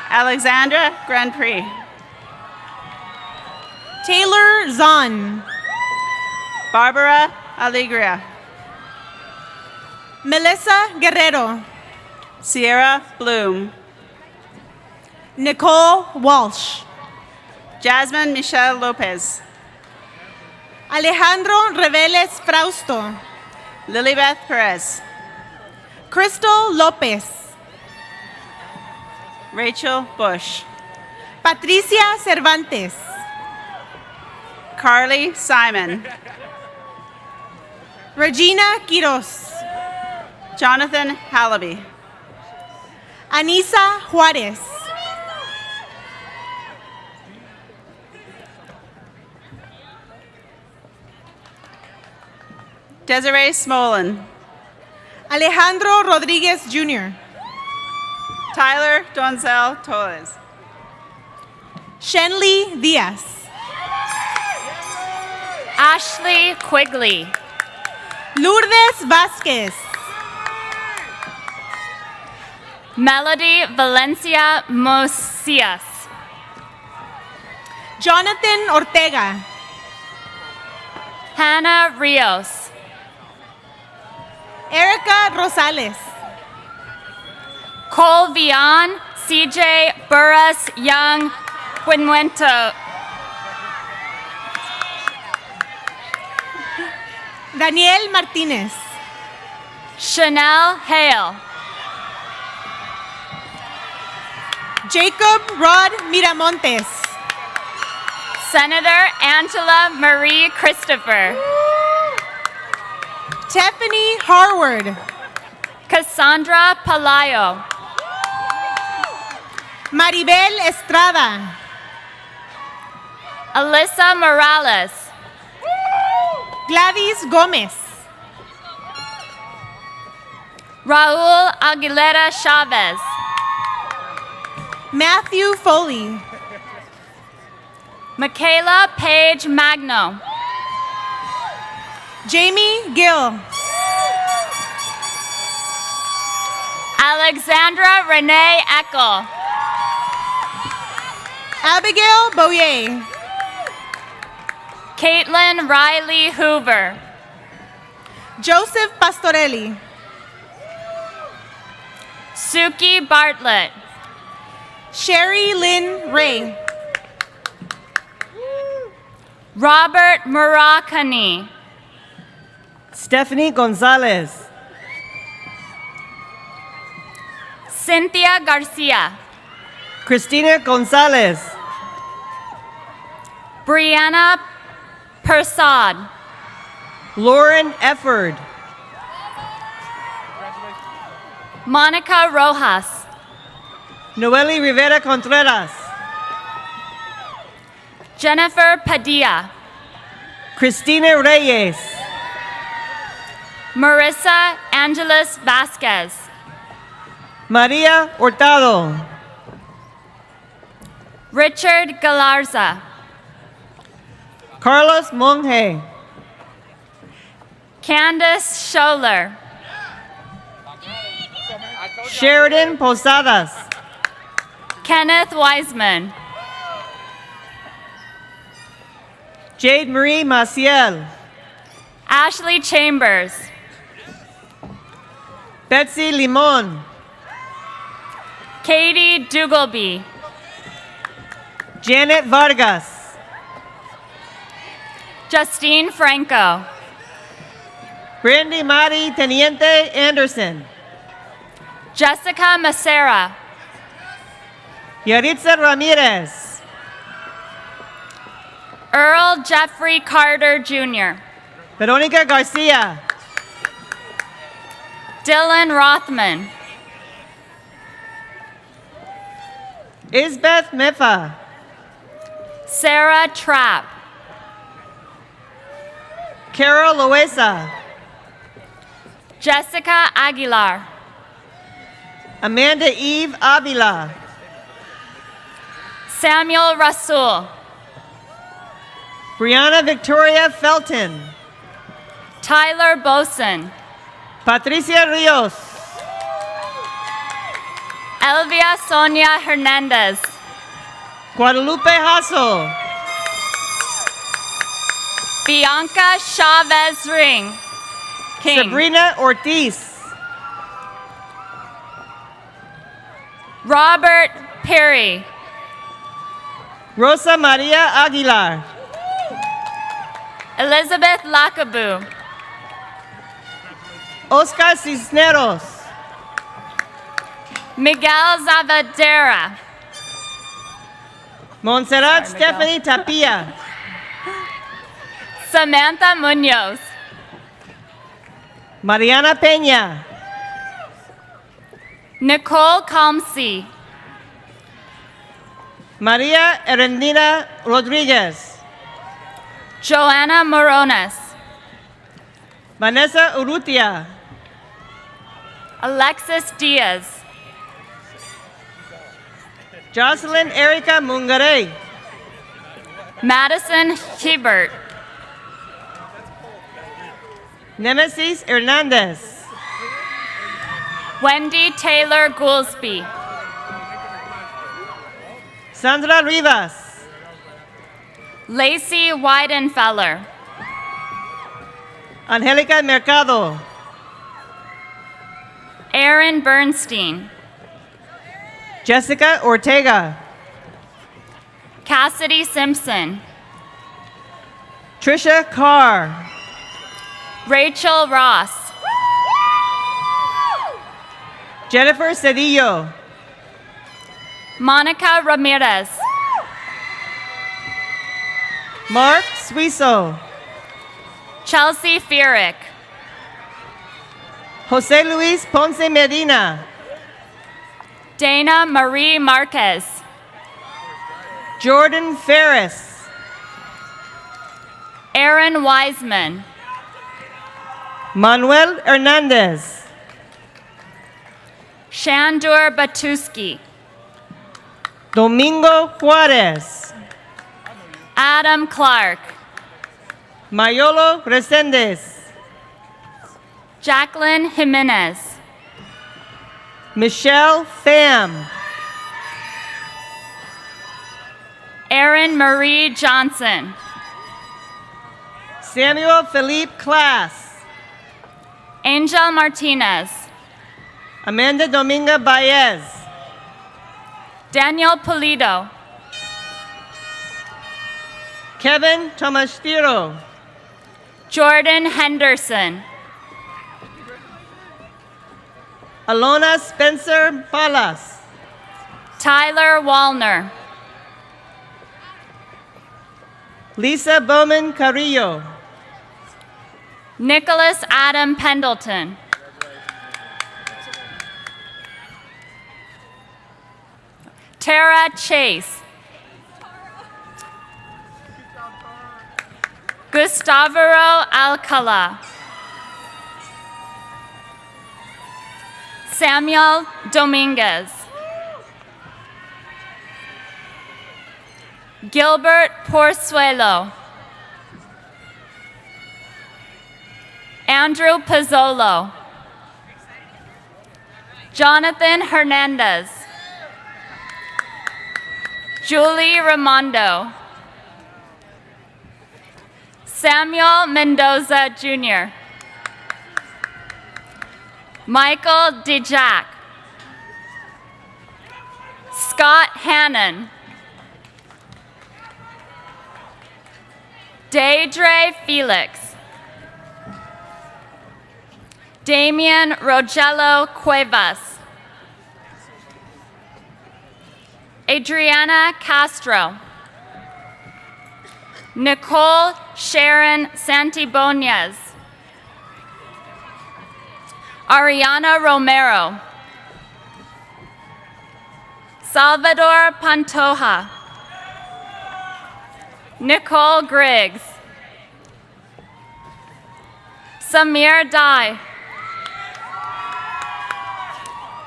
Alexandra Grand Prix. Taylor Zahn. Barbara Alegria. Melissa Guerrero. Sierra Bloom. Nicole Walsh. Jasmine Michelle Lopez. Alejandro Reveles Frausto. Lilybeth Perez. Crystal Lopez. Rachel Bush. Patricia Cervantes. Carly Simon. Regina Quiros. Jonathan Hallaby. Anisa Juarez. Desiree Smolin. Alejandro Rodriguez Jr. Tyler Donzel Torres. Shenley Diaz. Ashley Quigley. Lourdes Vasquez. Melody Valencia Mosias. Jonathan Ortega. Hannah Rios. Erica Rosales. Cole Vian, CJ Burras Young Buenuento. Daniel Martinez. Chanel Hale. Jacob Rod Miramontes. Senator Angela Marie Christopher. Tiffany Harward. Cassandra Palayo. Maribel Estrada. Alyssa Morales. Gladys Gomez. Raul Aguilera Chavez. Matthew Foley. Michaela Page Magno. Jamie Gill. Alexandra Renee Eckel. Abigail Boyer. Caitlin Riley Hoover. Joseph Pastorelli. Suki Bartlett. Sherry Lynn Ray. Robert Murakami. Stephanie Gonzalez. Cynthia Garcia. Christina Gonzalez. Brianna Persad. Lauren Efford. Monica Rojas. Noeli Rivera Contreras. Jennifer Padilla. Cristina Reyes. Marissa Angeles Vasquez. Maria Hurtado. Richard Galarza. Carlos Monge. Candace Scholler. Sheridan Posadas. Kenneth Wiseman. Jade Marie Maciel. Ashley Chambers. Betsy Limon. Katie Dugalby. Janet Vargas. Justine Franco. Brandy Mari Teniente Anderson. Jessica Macera. Yaritza Ramirez. Earl Jeffrey Carter Jr. Veronica Garcia. Dylan Rothman. Isbeth Mefa. Sarah Trapp. Carol Loesa. Jessica Aguilar. Amanda Eve Avila. Samuel Rasul. Brianna Victoria Felton. Tyler Boson. Patricia Rios. Elvia Sonia Hernandez. Guadalupe Hassel. Bianca Chavez King. Sabrina Ortiz. Robert Perry. Rosa Maria Aguilar. Elizabeth Lakabu. Oscar Cisneros. Miguel Zavadera. Montserrat Stephanie Tapia. Samantha Munoz. Mariana Peña. Nicole Comsey. Maria Erendina Rodriguez. Joanna Morones. Vanessa Urrutia. Alexis Diaz. Jocelyn Erica Mungaray. Madison Hebert. Nemesis Hernandez. Wendy Taylor Goolsby. Sandra Rivas. Lacey Weidenfeller. Angelica Mercado. Aaron Bernstein. Jessica Ortega. Cassidy Simpson. Trisha Carr. Rachel Ross. Jennifer Cedillo. Monica Ramirez. Mark Suizo. Chelsea Fierick. Jose Luis Ponce Medina. Dana Marie Marquez. Jordan Ferris. Aaron Wiseman. Manuel Hernandez. Shandur Batuski. Domingo Juarez. Adam Clark. Mayolo Resendez. Jacqueline Jimenez. Michelle Pham. Erin Marie Johnson. Samuel Philippe Class. Angel Martinez. Amanda Dominga Baez. Daniel Pulido. Kevin Tomastiro. Jordan Henderson. Alona Spencer Palas. Tyler Wallner. Lisa Bowman Carrillo. Nicholas Adam Pendleton. Tara Chase. Gustavero Alcala. Samuel Dominguez. Gilbert Porzuelo. Andrew Pizzolo. Jonathan Hernandez. Julie Ramondo. Samuel Mendoza Jr. Michael DeJack. Scott Hannon. Deidre Felix. Damian Rogello Cuevas. Adriana Castro. Nicole Sharon Santibonez. Ariana Romero. Salvador Pantoja. Nicole Griggs. Samir Dai.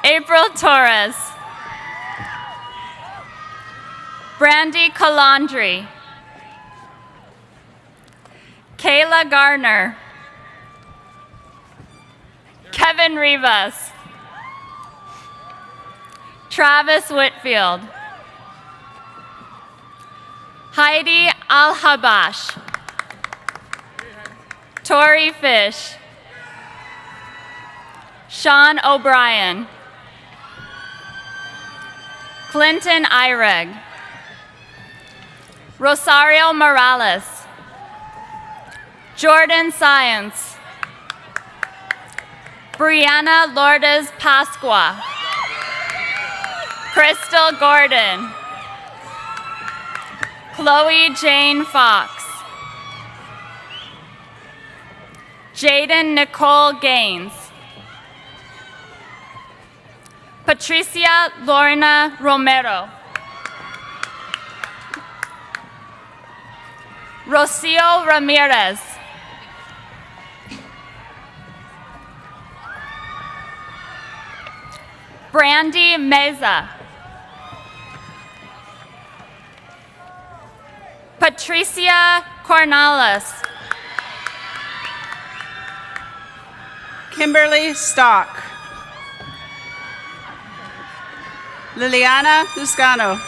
April Torres. Brandy Calandri. Kayla Garner. Kevin Rivas. Travis Whitfield. Heidi Al-Habash. Tori Fish. Sean O'Brien. Clinton Ireg. Rosario Morales. Jordan Science. Brianna Lourdes Pasqua. Crystal Gordon. Chloe Jane Fox. Jaden Nicole Gaines. Patricia Lorna Romero. Rocio Ramirez. Brandy Meza. Patricia Cornales. Kimberly Stock. Liliana Luscano.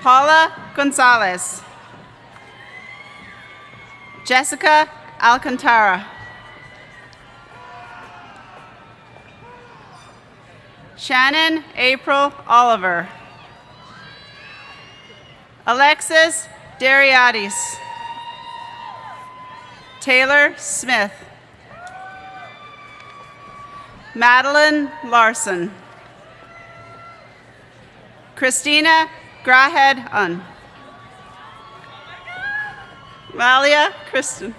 Paula Gonzalez. Jessica Alcantara. Shannon April Oliver. Alexis Dariadis. Taylor Smith. Madeline Larson. Christina Grahed Un. Malia Kristen.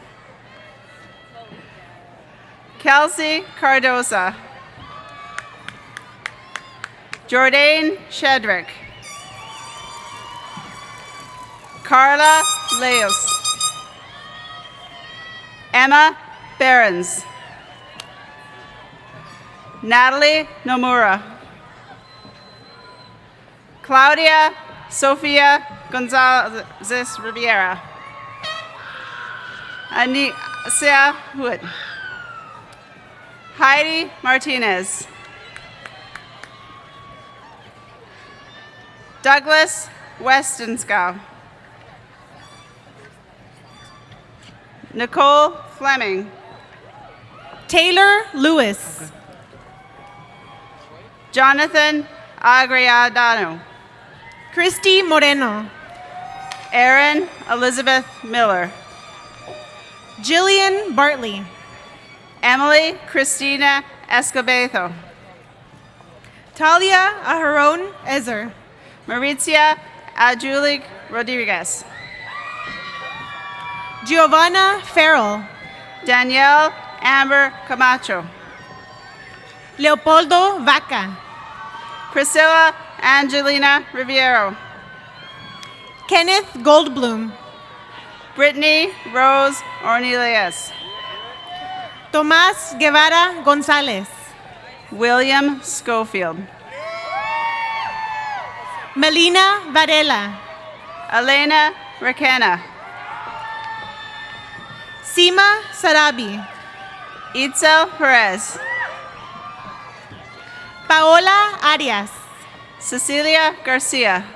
Kelsey Cardoza. Jordan Shedrick. Carla Leos. Emma Behrens. Natalie Nomura. Claudia Sofia Gonzalez Riviera. Anicia Wood. Heidi Martinez. Douglas Westenskow. Nicole Fleming. Taylor Lewis. Jonathan Agriadano. Christy Moreno. Erin Elizabeth Miller. Jillian Bartley. Emily Christina Escobedo. Talia Aharon Ezer. Maritzia Ajulik Rodriguez. Giovanna Farrell. Danielle Amber Camacho. Leopoldo Vaca. Priscilla Angelina Riviero. Kenneth Goldblum. Brittany Rose Ornelas. Tomás Guevara González. William Schofield. Melina Varela. Elena Requena. Sima Sarabi. Itzel Perez. Paola Arias. Cecilia Garcia.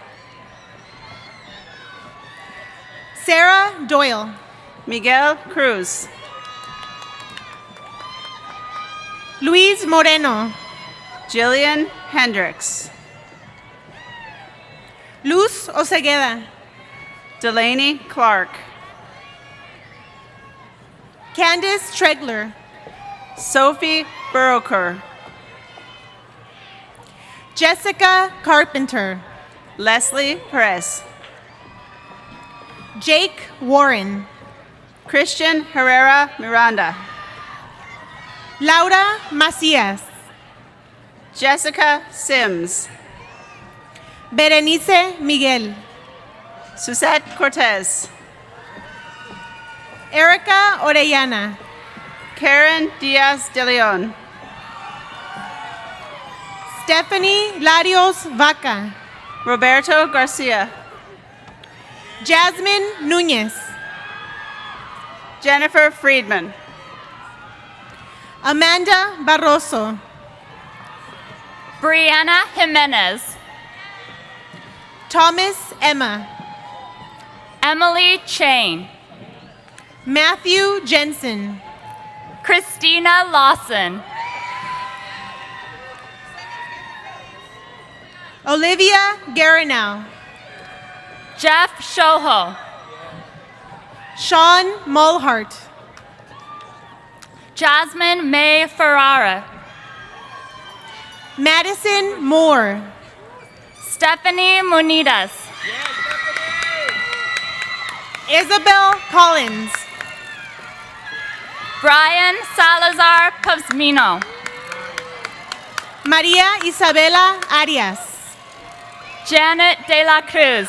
Sarah Doyle. Miguel Cruz. Luis Moreno. Jillian Hendricks. Luz Osegueda. Delaney Clark. Candice Tregler. Sophie Burroker. Jessica Carpenter. Leslie Perez. Jake Warren. Christian Herrera Miranda. Laura Macias. Jessica Sims. Berenice Miguel. Suzette Cortez. Erica Orellana. Karen Diaz de Leon. Stephanie Larios Vaca. Roberto Garcia. Jasmine Nunez. Jennifer Friedman. Amanda Barroso. Brianna Jimenez. Thomas Emma. Emily Chain. Matthew Jensen. Christina Lawson. Olivia Garanow. Jeff Shoho. Sean Mulhart. Jasmine May Ferrara. Madison Moore. Stephanie Munitas. Isabel Collins. Brian Salazar Pazmino. Maria Isabela Arias. Janet De La Cruz.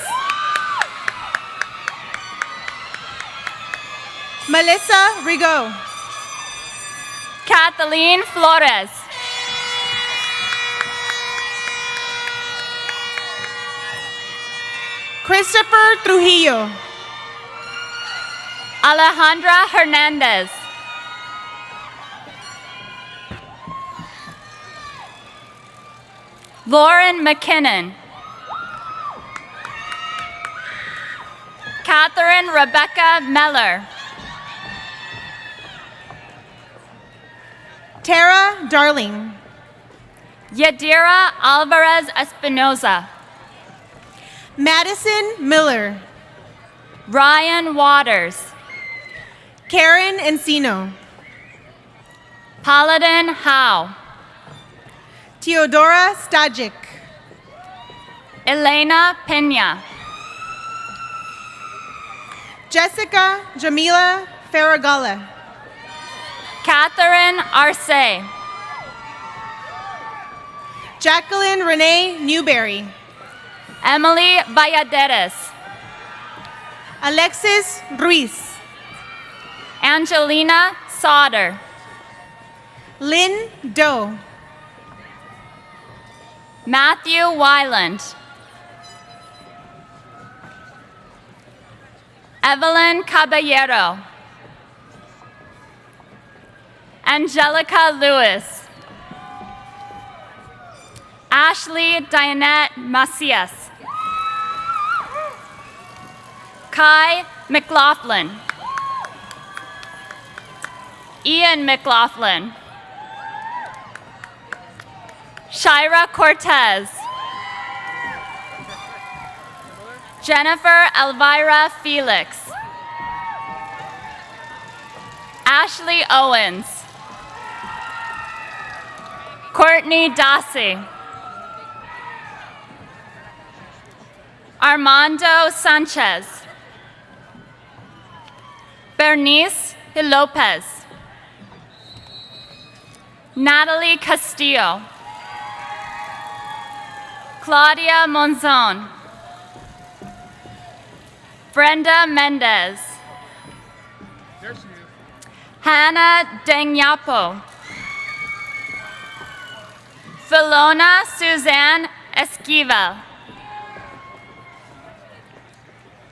Melissa Rigaud. Kathleen Flores. Christopher Trujillo. Alejandra Hernandez. Lauren McKinnon. Catherine Rebecca Meller. Tara Darling. Yadira Alvarez Espinoza. Madison Miller. Ryan Waters. Karen Encino. Paladin Howe. Teodora Stajic. Elena Pena. Jessica Jamila Farragala. Catherine Arce. Jacqueline Renee Newberry. Emily Valladares. Alexis Ruiz. Angelina Sauter. Lynn Doe. Matthew Wyland. Evelyn Caballero. Angelica Lewis. Ashley Dianette Macias. Kai McLaughlin. Ian McLaughlin. Shira Cortez. Jennifer Elvira Felix. Ashley Owens. Courtney Dassey. Armando Sanchez. Bernice Lopez. Natalie Castillo. Claudia Monzon. Brenda Mendez. There she is. Hannah Dengyapo. Filona Suzanne Esquivel.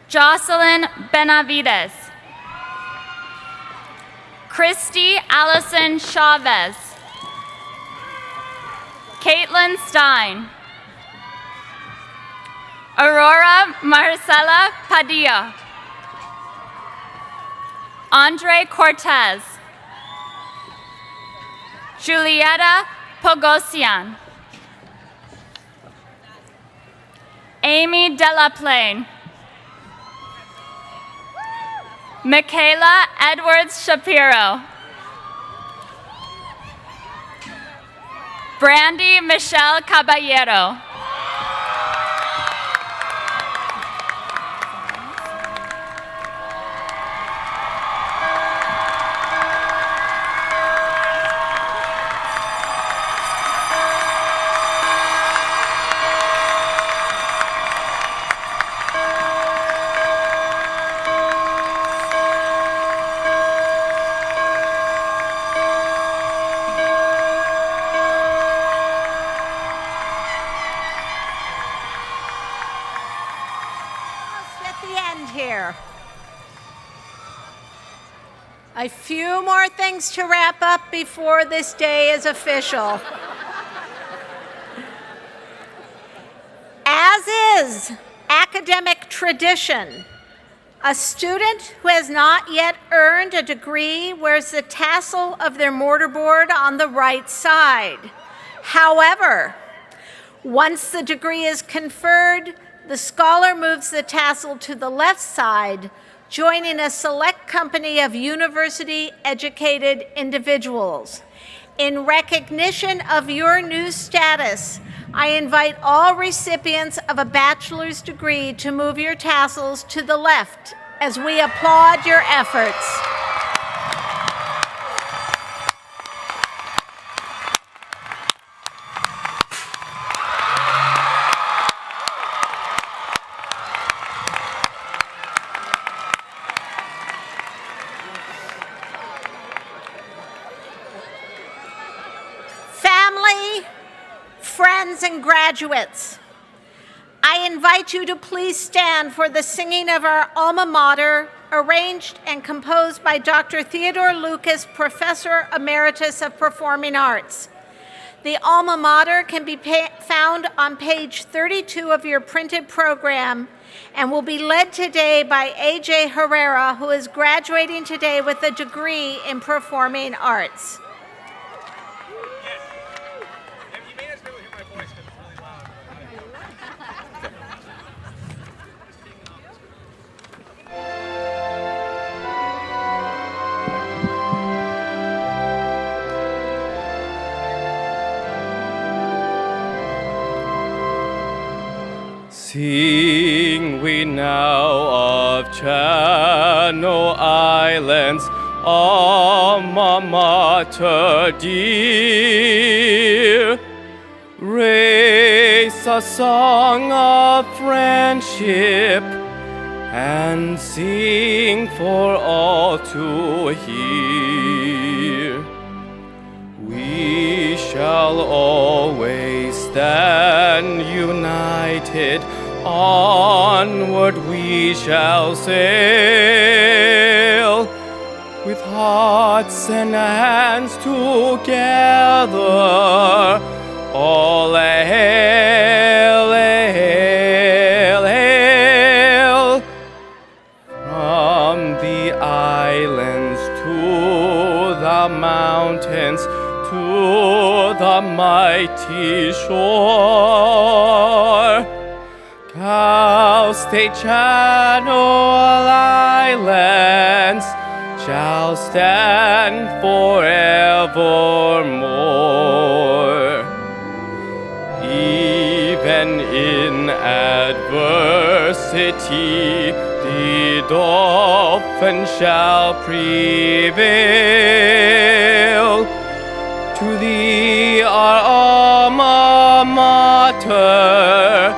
Jocelyn Benavides. Christy Allison Chavez. Caitlin Stein. Aurora Marcela Padilla. Andre Cortez. Julieta Pogosian. Amy Delaplane. Michaela Edwards Shapiro. Brandy Michelle Caballero. A few more things to wrap up before this day is official. As is academic tradition, a student who has not yet earned a degree wears the tassel of their mortarboard on the right side. However, once the degree is conferred, the scholar moves the tassel to the left side, joining a select company of university-educated individuals. In recognition of your new status, I invite all recipients of a bachelor's degree to move your tassels to the left as we applaud your efforts. Family, friends, and graduates, I invite you to please stand for the singing of our alma mater, arranged and composed by Dr. Theodore Lucas, Professor Emeritus of Performing Arts. The alma mater can be found on page 32 of your printed program and will be led today by A.J. Herrera, who is graduating today with a degree in Performing Arts. Sing we now of Channel Islands, alma mater dear. Raise a song of friendship and sing for all to hear. We shall always stand united, onward we shall sail, with hearts and hands together, all hail, hail, hail. From the islands to the mountains, to the mighty shore, Cow State Channel Islands shall stand forevermore. Even in adversity, the dolphin shall prevail. To thee, our alma mater,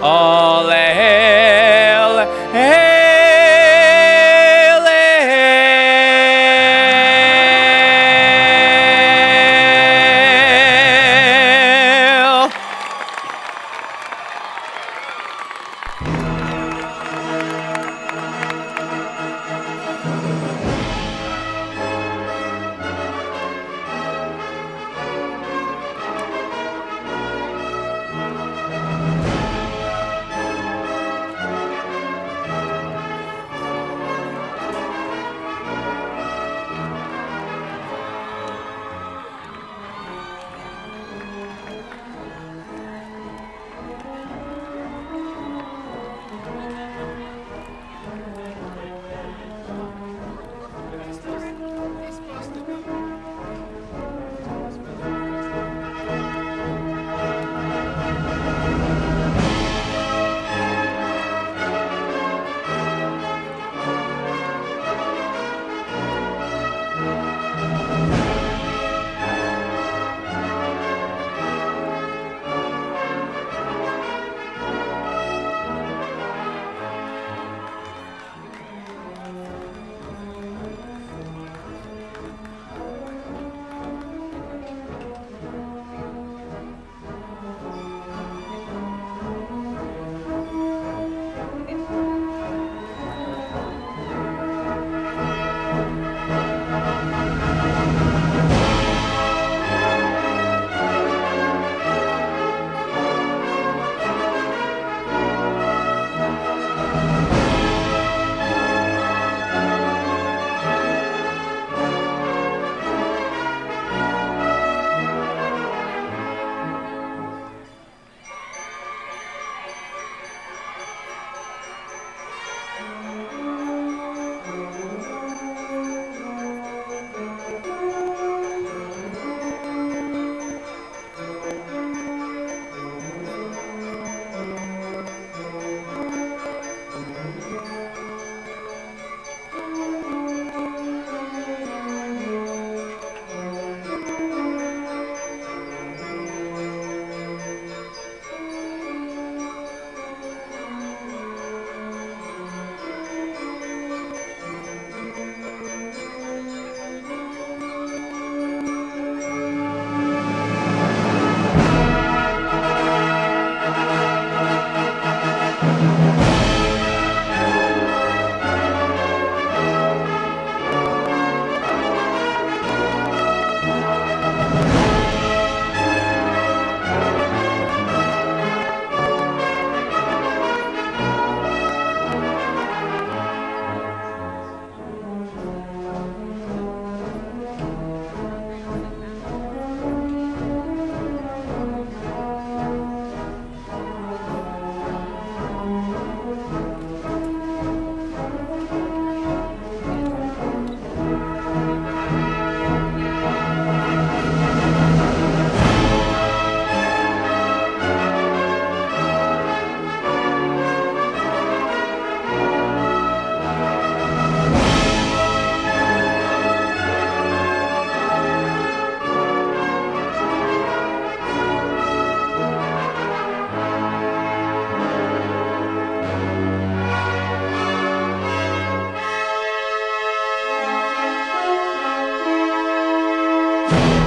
all hail, hail, hail. hail.